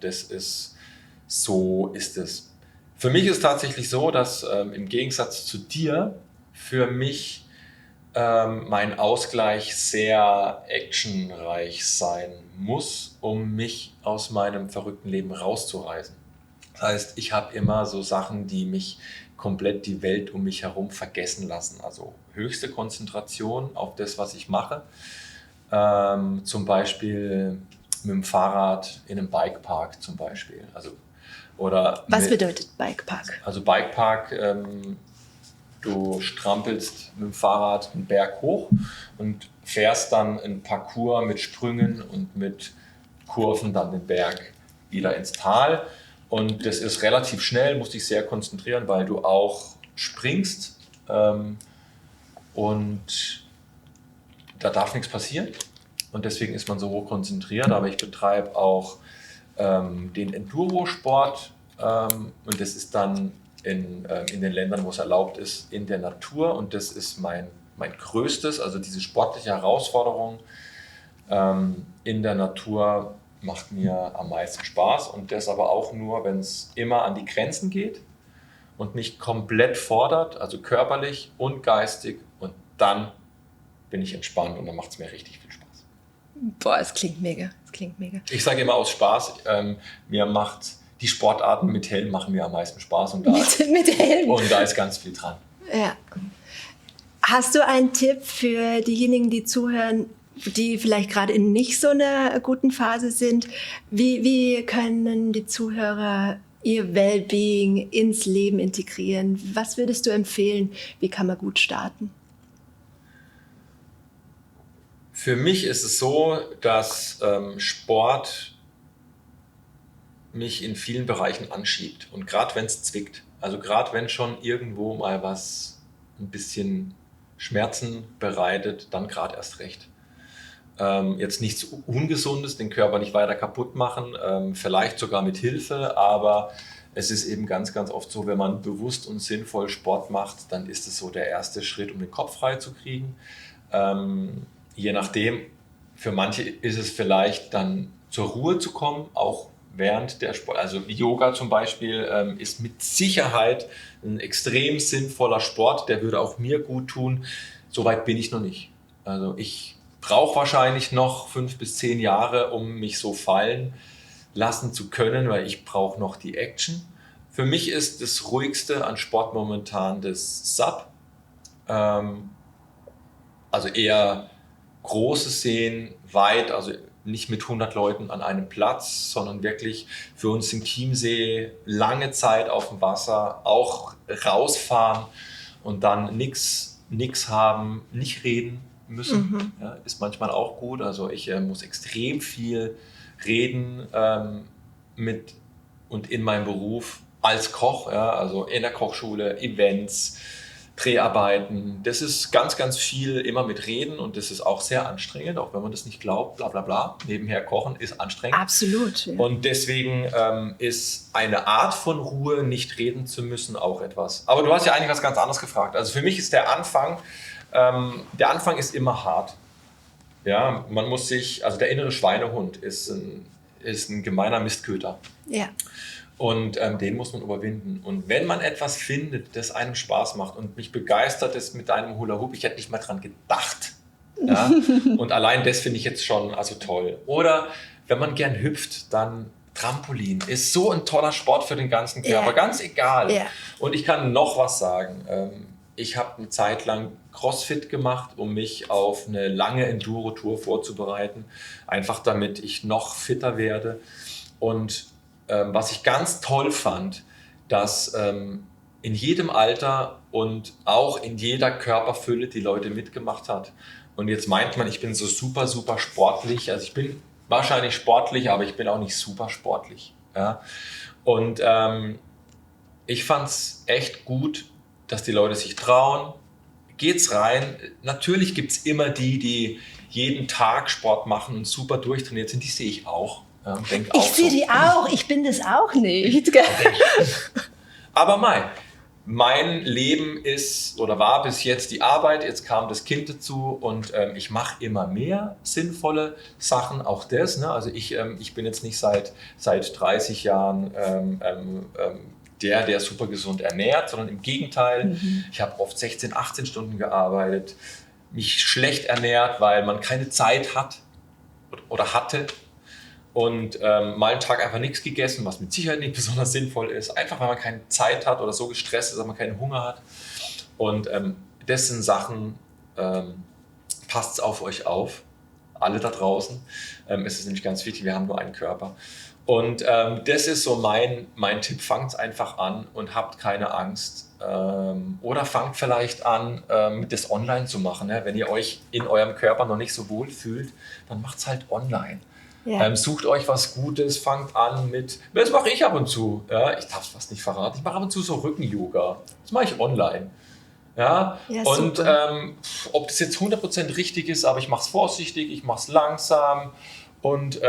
so ist es. Für mich ist tatsächlich so, dass im Gegensatz zu dir für mich mein Ausgleich sehr actionreich sein muss, um mich aus meinem verrückten Leben rauszureißen. Das heißt, ich habe immer so Sachen, die mich komplett die Welt um mich herum vergessen lassen. Also höchste Konzentration auf das, was ich mache. Zum Beispiel mit dem Fahrrad in einem Bikepark zum Beispiel.
Was bedeutet Bikepark?
Also Bikepark, du strampelst mit dem Fahrrad einen Berg hoch und fährst dann einen Parcours mit Sprüngen und mit Kurven dann den Berg wieder ins Tal. Und das ist relativ schnell, musst dich sehr konzentrieren, weil du auch springst und da darf nichts passieren. Und deswegen ist man so hoch konzentriert. Aber ich betreibe auch den Enduro-Sport und das ist dann in den Ländern, wo es erlaubt ist, in der Natur. Und das ist mein größtes, also diese sportliche Herausforderung in der Natur macht mir am meisten Spaß. Und das aber auch nur, wenn es immer an die Grenzen geht und nicht komplett fordert, also körperlich und geistig. Und dann bin ich entspannt und dann macht es mir richtig viel Spaß.
Boah, es klingt mega.
Ich sage immer aus Spaß, mir macht die Sportarten mit Helm machen mir am meisten Spaß und
mit Helm.
Und da ist ganz viel dran.
Ja. Hast du einen Tipp für diejenigen, die zuhören, die vielleicht gerade in nicht so einer guten Phase sind? Wie können die Zuhörer ihr Wellbeing ins Leben integrieren? Was würdest du empfehlen? Wie kann man gut starten?
Für mich ist es so, dass Sport mich in vielen Bereichen anschiebt. Und gerade wenn es zwickt, also gerade wenn schon irgendwo mal was ein bisschen Schmerzen bereitet, dann gerade erst recht. Jetzt nichts Ungesundes, den Körper nicht weiter kaputt machen, vielleicht sogar mit Hilfe, aber es ist eben ganz, ganz oft so, wenn man bewusst und sinnvoll Sport macht, dann ist es so der erste Schritt, um den Kopf frei zu kriegen. Je nachdem, für manche ist es vielleicht dann zur Ruhe zu kommen, auch während der Sport, also Yoga zum Beispiel, ist mit Sicherheit ein extrem sinnvoller Sport, der würde auch mir gut tun. Soweit bin ich noch nicht. Also ich brauche wahrscheinlich noch 5 bis 10 Jahre, um mich so fallen lassen zu können, weil ich brauche noch die Action. Für mich ist das Ruhigste an Sport momentan das SUP. Also eher große Szenen, weit, also nicht mit 100 Leuten an einem Platz, sondern wirklich für uns im Chiemsee lange Zeit auf dem Wasser, auch rausfahren und dann nichts haben, nicht reden müssen. Ja, ist manchmal auch gut. Also ich muss extrem viel reden mit und in meinem Beruf als Koch, ja, also in der Kochschule, Events, Dreharbeiten, das ist ganz, ganz viel immer mit Reden und das ist auch sehr anstrengend, auch wenn man das nicht glaubt, bla bla bla. Nebenher kochen ist anstrengend.
Absolut. Ja.
Und deswegen ist eine Art von Ruhe, nicht reden zu müssen, auch etwas. Aber du hast ja eigentlich was ganz anderes gefragt. Also für mich ist der Anfang ist immer hart. Ja, man muss sich, also der innere Schweinehund ist ein gemeiner Mistköter.
Ja.
Und den muss man überwinden. Und wenn man etwas findet, das einem Spaß macht und mich begeistert ist mit einem Hula-Hoop, ich hätte nicht mal dran gedacht. Ja? Und allein das finde ich jetzt schon also toll. Oder wenn man gern hüpft, dann Trampolin ist so ein toller Sport für den ganzen Körper, ganz egal. Ja. Und ich kann noch was sagen. Ich habe eine Zeit lang CrossFit gemacht, um mich auf eine lange Enduro-Tour vorzubereiten. Einfach damit ich noch fitter werde. Und was ich ganz toll fand, dass in jedem Alter und auch in jeder Körperfülle die Leute mitgemacht hat. Und jetzt meint man, ich bin so super, super sportlich. Also ich bin wahrscheinlich sportlich, aber ich bin auch nicht super sportlich. Ja? Und ich fand es echt gut, dass die Leute sich trauen. Geht's rein. Natürlich gibt es immer die jeden Tag Sport machen und super durchtrainiert sind. Die sehe ich auch. Denk
Ich
auch
sehe
so.
die auch, ich bin das auch nicht. Gell?
Aber mein Leben ist oder war bis jetzt die Arbeit, jetzt kam das Kind dazu und ich mache immer mehr sinnvolle Sachen, auch das. Ne? Also ich bin jetzt nicht seit 30 Jahren der super gesund ernährt, sondern im Gegenteil. Ich habe oft 16, 18 Stunden gearbeitet, mich schlecht ernährt, weil man keine Zeit hat oder hatte. Und mal einen Tag einfach nichts gegessen, was mit Sicherheit nicht besonders sinnvoll ist. Einfach, weil man keine Zeit hat oder so gestresst ist, dass man keinen Hunger hat. Und das sind Sachen, passt auf euch auf, alle da draußen. Es ist nämlich ganz wichtig, wir haben nur einen Körper. Und das ist so mein Tipp, fangt einfach an und habt keine Angst. Oder fangt vielleicht an, das online zu machen. Ne? Wenn ihr euch in eurem Körper noch nicht so wohl fühlt, dann macht es halt online.
Ja.
Sucht euch was Gutes, fangt an das mache ich ab und zu, ja, ich darf es fast nicht verraten, ich mache ab und zu so Rücken-Yoga, das mache ich online. Ja,
Ja,
und
super.
ob das jetzt 100% richtig ist, aber ich mache es vorsichtig, ich mache es langsam und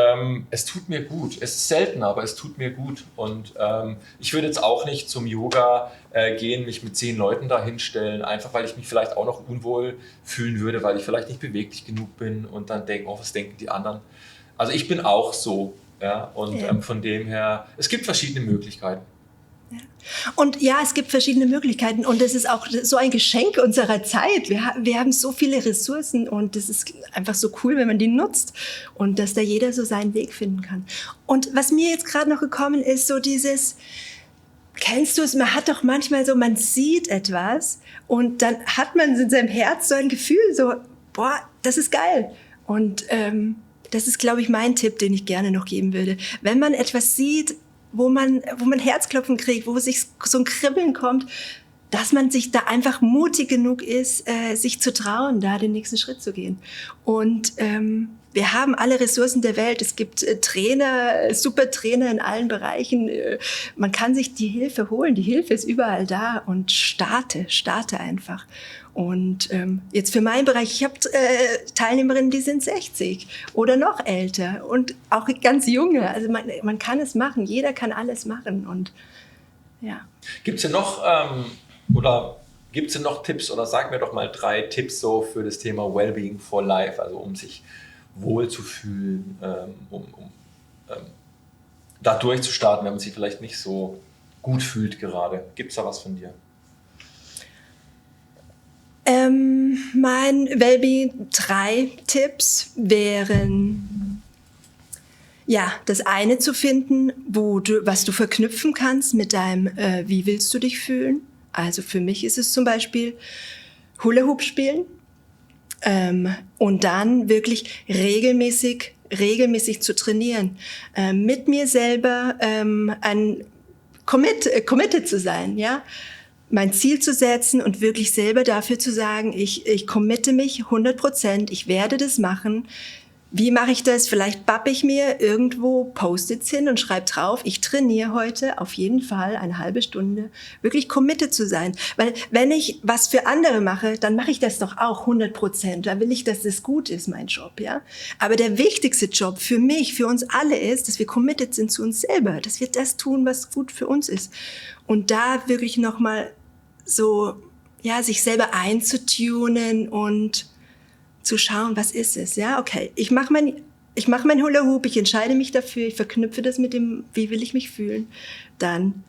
es tut mir gut. Es ist selten, aber es tut mir gut. Und ich würde jetzt auch nicht zum Yoga gehen, mich mit 10 Leuten da hinstellen, einfach weil ich mich vielleicht auch noch unwohl fühlen würde, weil ich vielleicht nicht beweglich genug bin und dann denke, oh, was denken die anderen? Also ich bin auch so, ja, und
Ja.
von dem her, es gibt verschiedene Möglichkeiten.
Und ja, es gibt verschiedene Möglichkeiten und es ist auch so ein Geschenk unserer Zeit. Wir haben so viele Ressourcen und es ist einfach so cool, wenn man die nutzt und dass da jeder so seinen Weg finden kann. Und was mir jetzt gerade noch gekommen ist, so dieses, kennst du es, man hat doch manchmal so, man sieht etwas und dann hat man in seinem Herz so ein Gefühl, so, boah, das ist geil. Und das ist, glaube ich, mein Tipp, den ich gerne noch geben würde. Wenn man etwas sieht, wo man Herzklopfen kriegt, wo sich so ein Kribbeln kommt, dass man sich da einfach mutig genug ist, sich zu trauen, da den nächsten Schritt zu gehen. Und wir haben alle Ressourcen der Welt. Es gibt Trainer, super Trainer in allen Bereichen. Man kann sich die Hilfe holen. Die Hilfe ist überall da und starte einfach. Und jetzt für meinen Bereich, ich habe Teilnehmerinnen, die sind 60 oder noch älter und auch ganz junge. Also man kann es machen, jeder kann alles machen. Und ja.
Gibt es denn noch Tipps oder sag mir doch mal 3 Tipps so für das Thema Wellbeing for Life, also um sich wohl zu fühlen, um da durchzustarten, wenn man sich vielleicht nicht so gut fühlt gerade. Gibt es da was von dir?
Mein Wellbeing 3 Tipps wären, ja, das eine zu finden, was du verknüpfen kannst mit deinem, wie willst du dich fühlen? Also für mich ist es zum Beispiel Hula-Hoop spielen und dann wirklich regelmäßig zu trainieren, mit mir selber committed zu sein, ja. Mein Ziel zu setzen und wirklich selber dafür zu sagen, ich committe mich 100%, ich werde das machen. Wie mache ich das? Vielleicht bappe ich mir irgendwo Post-its hin und schreibe drauf, ich trainiere heute auf jeden Fall eine halbe Stunde, wirklich committed zu sein. Weil wenn ich was für andere mache, dann mache ich das doch auch 100%. Da will ich, dass das gut ist, mein Job, ja. Aber der wichtigste Job für mich, für uns alle ist, dass wir committed sind zu uns selber, dass wir das tun, was gut für uns ist. Und da wirklich nochmal so, ja, sich selber einzutunen und zu schauen, was ist es, ja, okay, ich mache mein Hula Hoop, ich entscheide mich dafür, ich verknüpfe das mit dem, wie will ich mich fühlen, dann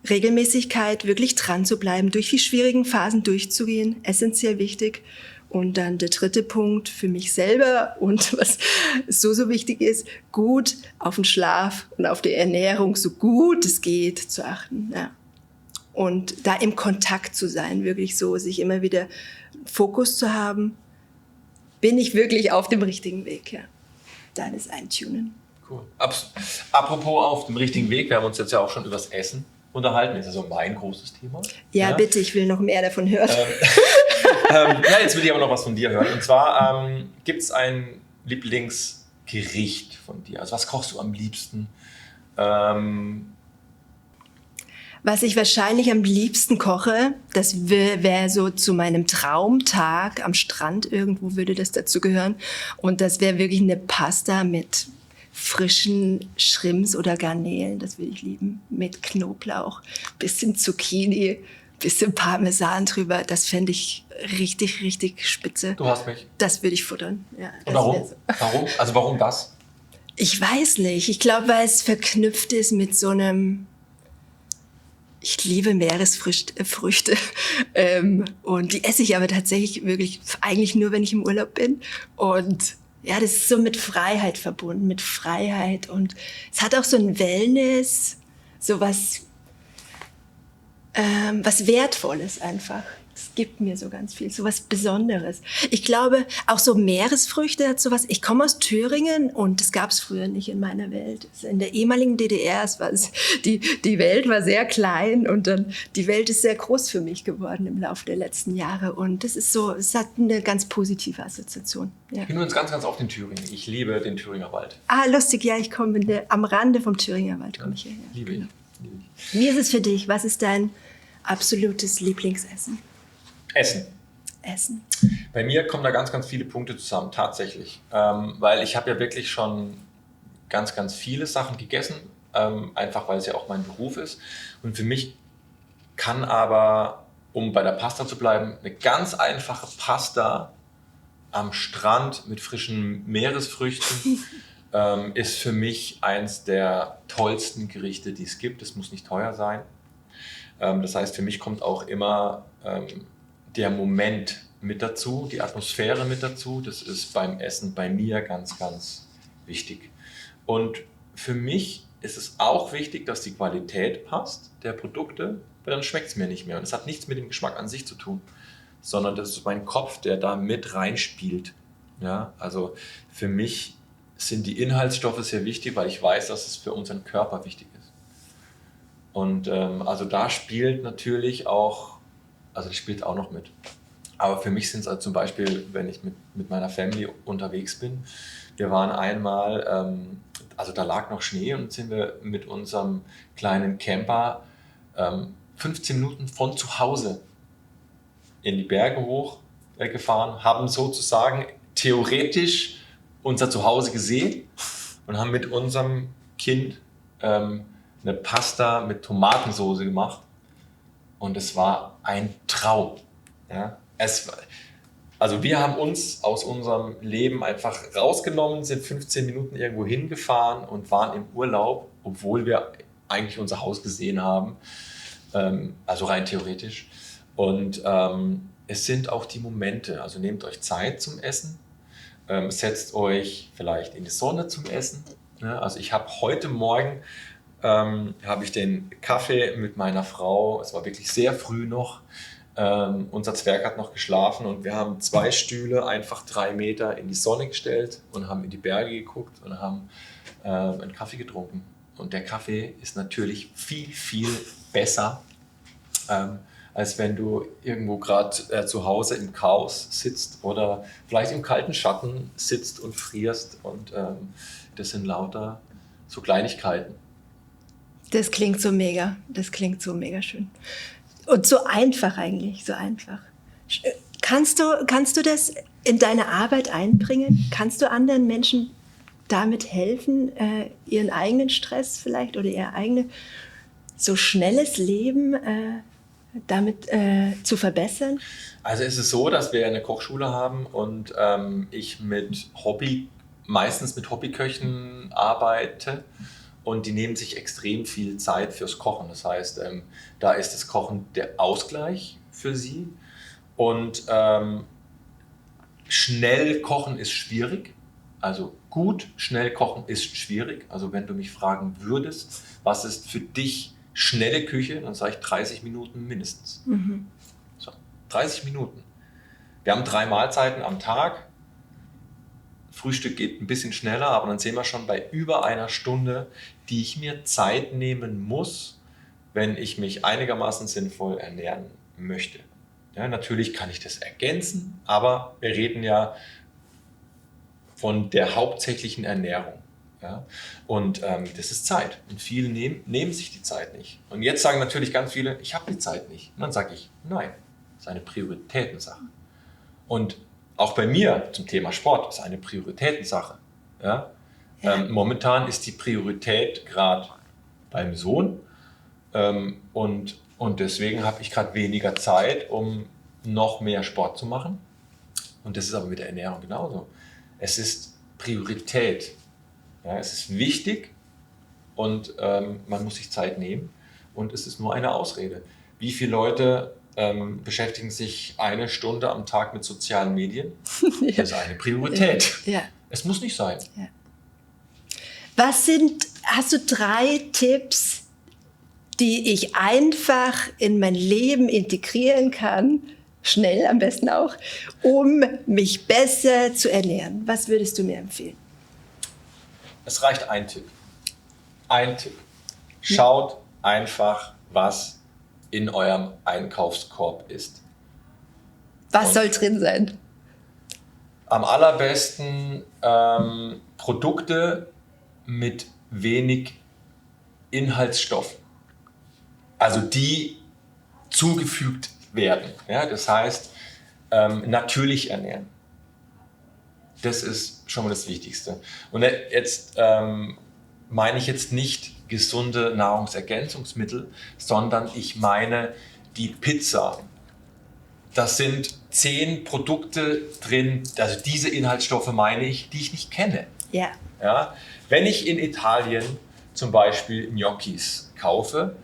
Regelmäßigkeit, wirklich dran zu bleiben, durch die schwierigen Phasen durchzugehen, essentiell wichtig. Und dann der 3. Punkt für mich selber und was so wichtig ist, gut auf den Schlaf und auf die Ernährung, so gut es geht, zu achten, ja. Und da im Kontakt zu sein, wirklich so, sich immer wieder Fokus zu haben, bin ich wirklich auf dem richtigen Weg, ja. Dann ist Eintunen.
Cool. Apropos auf dem richtigen Weg, wir haben uns jetzt ja auch schon über das Essen unterhalten, das ist also mein großes Thema.
Ja, bitte, ich will noch mehr davon hören.
Ja, jetzt will ich aber noch was von dir hören. Und zwar gibt es ein Lieblingsgericht von dir? Also was kochst du am liebsten?
Was ich wahrscheinlich am liebsten koche, das wäre so zu meinem Traumtag am Strand irgendwo würde das dazu gehören. Und das wäre wirklich eine Pasta mit frischen Shrimps oder Garnelen, das würde ich lieben. Mit Knoblauch, bisschen Zucchini, bisschen Parmesan drüber. Das fände ich richtig, richtig spitze.
Du hast mich.
Das würde ich futtern. Ja,
und warum?
So.
Warum? Also warum das?
Ich weiß nicht. Ich glaube, weil es verknüpft ist mit so einem... Ich liebe Meeresfrüchte und die esse ich aber tatsächlich wirklich eigentlich nur, wenn ich im Urlaub bin. Und ja, das ist so mit Freiheit verbunden, mit Freiheit. Und es hat auch so ein Wellness, so was Wertvolles einfach. Es gibt mir so ganz viel, so was Besonderes. Ich glaube, auch so Meeresfrüchte hat sowas. Ich komme aus Thüringen und das gab es früher nicht in meiner Welt. In der ehemaligen DDR, die Welt war sehr klein und dann die Welt ist sehr groß für mich geworden im Laufe der letzten Jahre. Und das ist so, es hat eine ganz positive Assoziation. Ja.
Ich bin übrigens ganz, ganz oft in Thüringen. Ich liebe den Thüringer Wald.
Ah, lustig, ja, ich komme am Rande vom Thüringer Wald. Komme ich hierher.
Liebe ich.
Wie ist es für dich? Was ist dein absolutes Lieblingsessen?
Essen. Bei mir kommen da ganz, ganz viele Punkte zusammen, tatsächlich. Weil ich habe ja wirklich schon ganz, ganz viele Sachen gegessen, einfach weil es ja auch mein Beruf ist. Und für mich kann aber, um bei der Pasta zu bleiben, eine ganz einfache Pasta am Strand mit frischen Meeresfrüchten ist für mich eins der tollsten Gerichte, die es gibt. Es muss nicht teuer sein. Das heißt, für mich kommt auch immer der Moment mit dazu, die Atmosphäre mit dazu. Das ist beim Essen bei mir ganz, ganz wichtig. Und für mich ist es auch wichtig, dass die Qualität passt der Produkte, weil dann schmeckt es mir nicht mehr. Und es hat nichts mit dem Geschmack an sich zu tun, sondern das ist mein Kopf, der da mit reinspielt. Ja, also für mich sind die Inhaltsstoffe sehr wichtig, weil ich weiß, dass es für unseren Körper wichtig ist. Und also da spielt natürlich auch, also das spielt auch noch mit. Aber für mich sind es also zum Beispiel, wenn ich mit meiner Family unterwegs bin, wir waren einmal, also da lag noch Schnee und sind wir mit unserem kleinen Camper 15 Minuten von zu Hause in die Berge hoch gefahren, haben sozusagen theoretisch unser Zuhause gesehen und haben mit unserem Kind eine Pasta mit Tomatensauce gemacht und es war ein Traum. Ja? Also wir haben uns aus unserem Leben einfach rausgenommen, sind 15 Minuten irgendwo hingefahren und waren im Urlaub, obwohl wir eigentlich unser Haus gesehen haben, also rein theoretisch. Und es sind auch die Momente, also nehmt euch Zeit zum Essen, setzt euch vielleicht in die Sonne zum Essen. Ja? Also ich habe heute Morgen habe ich den Kaffee mit meiner Frau, es war wirklich sehr früh noch, unser Zwerg hat noch geschlafen und wir haben 2 Stühle einfach 3 Meter in die Sonne gestellt und haben in die Berge geguckt und haben einen Kaffee getrunken. Und der Kaffee ist natürlich viel, viel besser, als wenn du irgendwo gerade zu Hause im Chaos sitzt oder vielleicht im kalten Schatten sitzt und frierst. Und das sind lauter so Kleinigkeiten.
Das klingt so mega. Das klingt so mega schön. Und so einfach eigentlich, so einfach. Kannst du das in deine Arbeit einbringen? Kannst du anderen Menschen damit helfen, ihren eigenen Stress vielleicht oder ihr eigenes so schnelles Leben damit zu verbessern?
Also es ist so, dass wir eine Kochschule haben und ich meistens mit Hobbyköchen arbeite. Und die nehmen sich extrem viel Zeit fürs Kochen. Das heißt, da ist das Kochen der Ausgleich für sie. Und schnell kochen ist schwierig. Also gut, schnell kochen ist schwierig. Also wenn du mich fragen würdest, was ist für dich schnelle Küche, dann sage ich 30 Minuten mindestens. Mhm. So, 30 Minuten. Wir haben 3 Mahlzeiten am Tag. Frühstück geht ein bisschen schneller, aber dann sehen wir schon bei über einer Stunde, die ich mir Zeit nehmen muss, wenn ich mich einigermaßen sinnvoll ernähren möchte. Ja, natürlich kann ich das ergänzen, aber wir reden ja von der hauptsächlichen Ernährung. Ja? Und das ist Zeit. Und viele nehmen sich die Zeit nicht. Und jetzt sagen natürlich ganz viele, ich habe die Zeit nicht. Und dann sage ich, nein, das ist eine Prioritätensache. Und auch bei mir zum Thema Sport ist eine Prioritätensache. Ja? Momentan ist die Priorität gerade beim Sohn. Und deswegen habe ich gerade weniger Zeit, um noch mehr Sport zu machen. Und das ist aber mit der Ernährung genauso. Es ist Priorität. Ja, es ist wichtig und man muss sich Zeit nehmen. Und es ist nur eine Ausrede. Wie viele Leute beschäftigen sich 1 Stunde am Tag mit sozialen Medien?
Ja.
Das ist eine Priorität.
Ja.
Es muss nicht sein.
Ja. Hast du 3 Tipps, die ich einfach in mein Leben integrieren kann, schnell am besten auch, um mich besser zu ernähren? Was würdest du mir empfehlen?
Es reicht ein Tipp. Ein Tipp. Schaut einfach, was in eurem Einkaufskorb ist.
Was soll drin sein?
Am allerbesten Produkte mit wenig Inhaltsstoffen. Also die zugefügt werden. Ja, das heißt, natürlich ernähren. Das ist schon mal das Wichtigste. Und jetzt meine ich jetzt nicht gesunde Nahrungsergänzungsmittel, sondern ich meine die Pizza. Das sind 10 Produkte drin, also diese Inhaltsstoffe meine ich, die ich nicht kenne.
Ja.
Ja? Wenn ich in Italien zum Beispiel Gnocchis kaufe,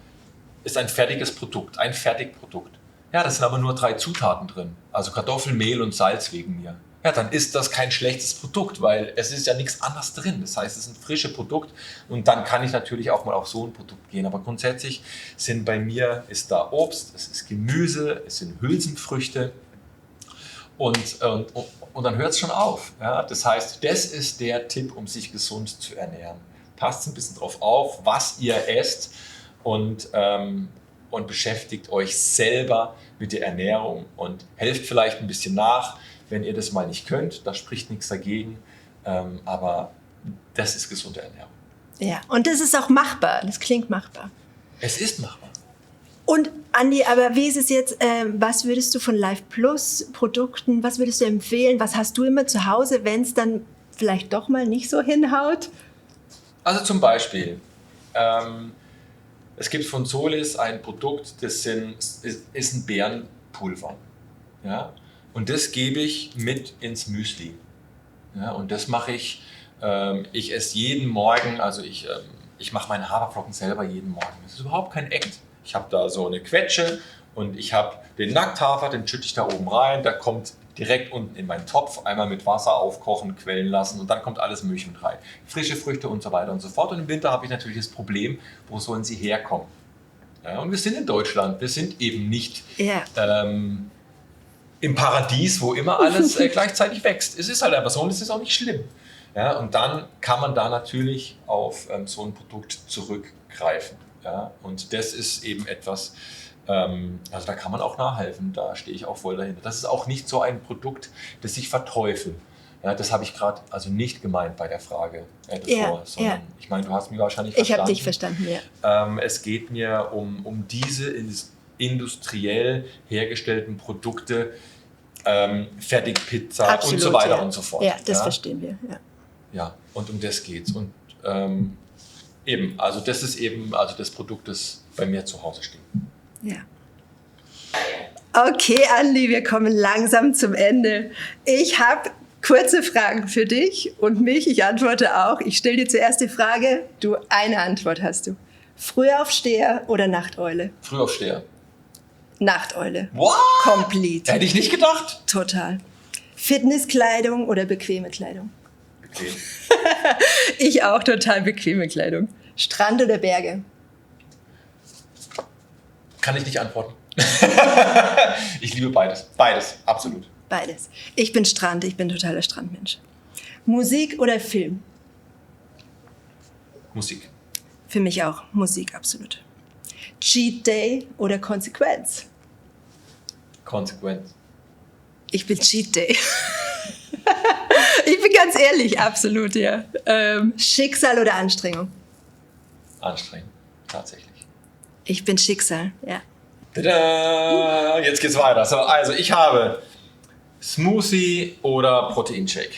ist ein fertiges Produkt, ein Fertigprodukt. Ja, das sind aber nur 3 Zutaten drin, also Kartoffeln, Mehl und Salz wegen mir. Ja, dann ist das kein schlechtes Produkt, weil es ist ja nichts anderes drin. Das heißt, es ist ein frisches Produkt und dann kann ich natürlich auch mal auf so ein Produkt gehen. Aber grundsätzlich bei mir ist da Obst, es ist Gemüse, es sind Hülsenfrüchte und dann hört es schon auf. Ja? Das heißt, das ist der Tipp, um sich gesund zu ernähren. Passt ein bisschen drauf auf, was ihr esst und beschäftigt euch selber mit der Ernährung und helft vielleicht ein bisschen nach, wenn ihr das mal nicht könnt. Da spricht nichts dagegen, aber das ist gesunde Ernährung.
Ja, und das ist auch machbar. Das klingt machbar.
Es ist machbar.
Und Andi, aber wie ist es jetzt, was würdest du von Life Plus Produkten, was würdest du empfehlen? Was hast du immer zu Hause, wenn es dann vielleicht doch mal nicht so hinhaut?
Also zum Beispiel, es gibt von Solis ein Produkt, das ist ein Beerenpulver. Ja? Und das gebe ich mit ins Müsli. Ja? Und das mache ich, ich esse jeden Morgen, also ich mache meine Haferflocken selber jeden Morgen. Das ist überhaupt kein Act. Ich habe da so eine Quetsche und ich habe den Nackthafer, den schütte ich da oben rein, der kommt direkt unten in meinen Topf, einmal mit Wasser aufkochen, quellen lassen und dann kommt alles Mögliche mit rein. Frische Früchte und so weiter und so fort. Und im Winter habe ich natürlich das Problem, wo sollen sie herkommen? Ja, und wir sind in Deutschland, wir sind eben nicht im Paradies, wo immer alles gleichzeitig wächst. Es ist halt einfach so und es ist auch nicht schlimm. Ja, und dann kann man da natürlich auf so ein Produkt zurückgreifen. Ja, und das ist eben etwas, also da kann man auch nachhelfen, da stehe ich auch voll dahinter. Das ist auch nicht so ein Produkt, das ich verteufel. Ja, das habe ich gerade also nicht gemeint bei der Frage davor, sondern ich meine, du hast mich wahrscheinlich verstanden.
Ich habe dich verstanden, ja.
Es geht mir um diese industriell hergestellten Produkte, Fertigpizza und so weiter und so fort.
Ja, das verstehen wir.
Ja, und um das geht's. Und eben, also das ist eben also das Produkt, das bei mir zu Hause steht.
Ja. Okay, Andi, wir kommen langsam zum Ende. Ich habe kurze Fragen für dich und mich. Ich antworte auch. Ich stelle dir zuerst die Frage, du, eine Antwort hast du. Frühaufsteher oder Nachteule?
Frühaufsteher.
Nachteule.
What?
Complete.
Hätte ich nicht gedacht.
Total. Fitnesskleidung oder bequeme Kleidung?
Okay.
Ich auch total bequeme Kleidung. Strand oder Berge?
Kann ich nicht antworten. Ich liebe beides. Beides, absolut.
Beides. Ich bin Strand, ich bin totaler Strandmensch. Musik oder Film?
Musik.
Für mich auch. Musik, absolut. Cheat Day oder Konsequenz?
Konsequenz.
Ich bin Cheat Day. Ich bin ganz ehrlich, absolut, ja. Schicksal oder Anstrengung?
Anstrengend, tatsächlich.
Ich bin Schicksal, ja.
Tada! Jetzt geht's weiter. So, also ich habe Smoothie oder Proteinshake.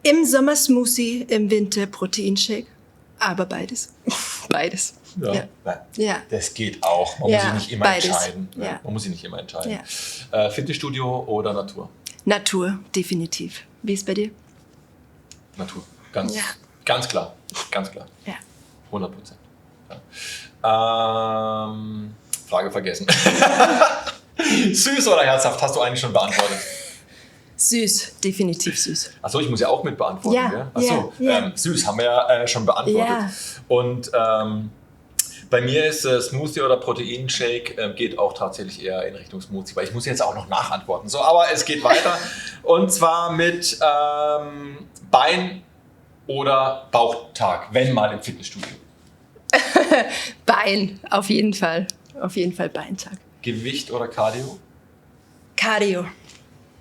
Im Sommer Smoothie, im Winter Proteinshake. Aber beides. Beides.
Ja.
Ja.
Das geht auch. Man muss sich nicht immer
beides.
entscheiden.
Ja.
Man muss sich nicht immer entscheiden.
Ja.
Fitnessstudio oder Natur?
Natur, definitiv. Wie ist bei dir?
Natur. Ganz,
Ja.
ganz klar. Ganz klar.
Ja.
100%. Ja. Frage vergessen. Süß oder herzhaft, hast du eigentlich schon beantwortet.
Süß, definitiv süß.
Achso, ich muss ja auch mit beantworten.
Ja,
Gell? Achso,
ja.
Süß haben wir ja schon beantwortet.
Ja.
Und bei mir ist Smoothie oder Proteinshake geht auch tatsächlich eher in Richtung Smoothie, weil ich muss jetzt auch noch nachantworten. So, aber es geht weiter. Und zwar mit Bein- oder Bauchtag, wenn mal im Fitnessstudio.
Bein, auf jeden Fall. Auf jeden Fall Beintag.
Gewicht oder Cardio?
Cardio.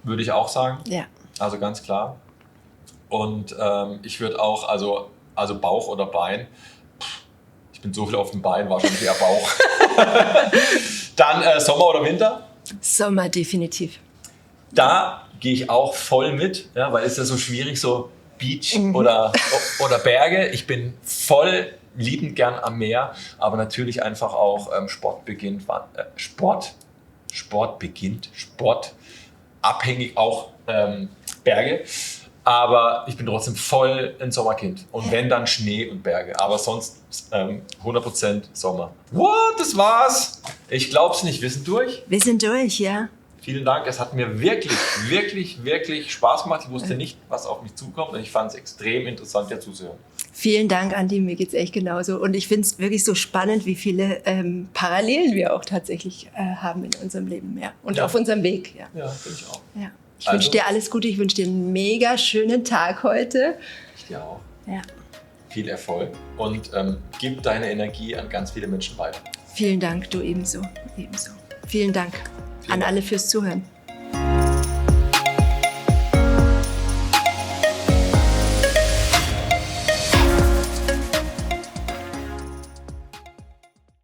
Würde ich auch sagen.
Ja.
Also ganz klar. Und ich würde auch, also Bauch oder Bein. Ich bin so viel auf dem Bein, wahrscheinlich eher Bauch. Dann Sommer oder Winter?
Sommer, definitiv.
Da gehe ich auch voll mit, ja, weil es ist ja so schwierig, so Beach oder Berge. Ich bin voll liebend gern am Meer, aber natürlich einfach auch sportabhängig auch Berge. Aber ich bin trotzdem voll ein Sommerkind. Und wenn, dann Schnee und Berge. Aber sonst 100% Sommer. What? Das war's. Ich glaub's nicht. Wir sind durch.
Wir sind durch, ja.
Vielen Dank. Es hat mir wirklich, wirklich, wirklich Spaß gemacht. Ich wusste nicht, was auf mich zukommt. Und ich fand es extrem interessant, dir zuzuhören.
Vielen Dank, Andi. Mir geht's echt genauso. Und ich finde es wirklich so spannend, wie viele Parallelen wir auch tatsächlich haben in unserem Leben. Ja. Und auf unserem Weg. Ja,
Ja, finde ich auch.
ja. Ich wünsche dir alles Gute. Ich wünsche dir einen mega schönen Tag heute.
Ich dir auch.
Ja.
Viel Erfolg und gib deine Energie an ganz viele Menschen weiter.
Vielen Dank, du ebenso. Ebenso. Vielen Dank an alle fürs Zuhören.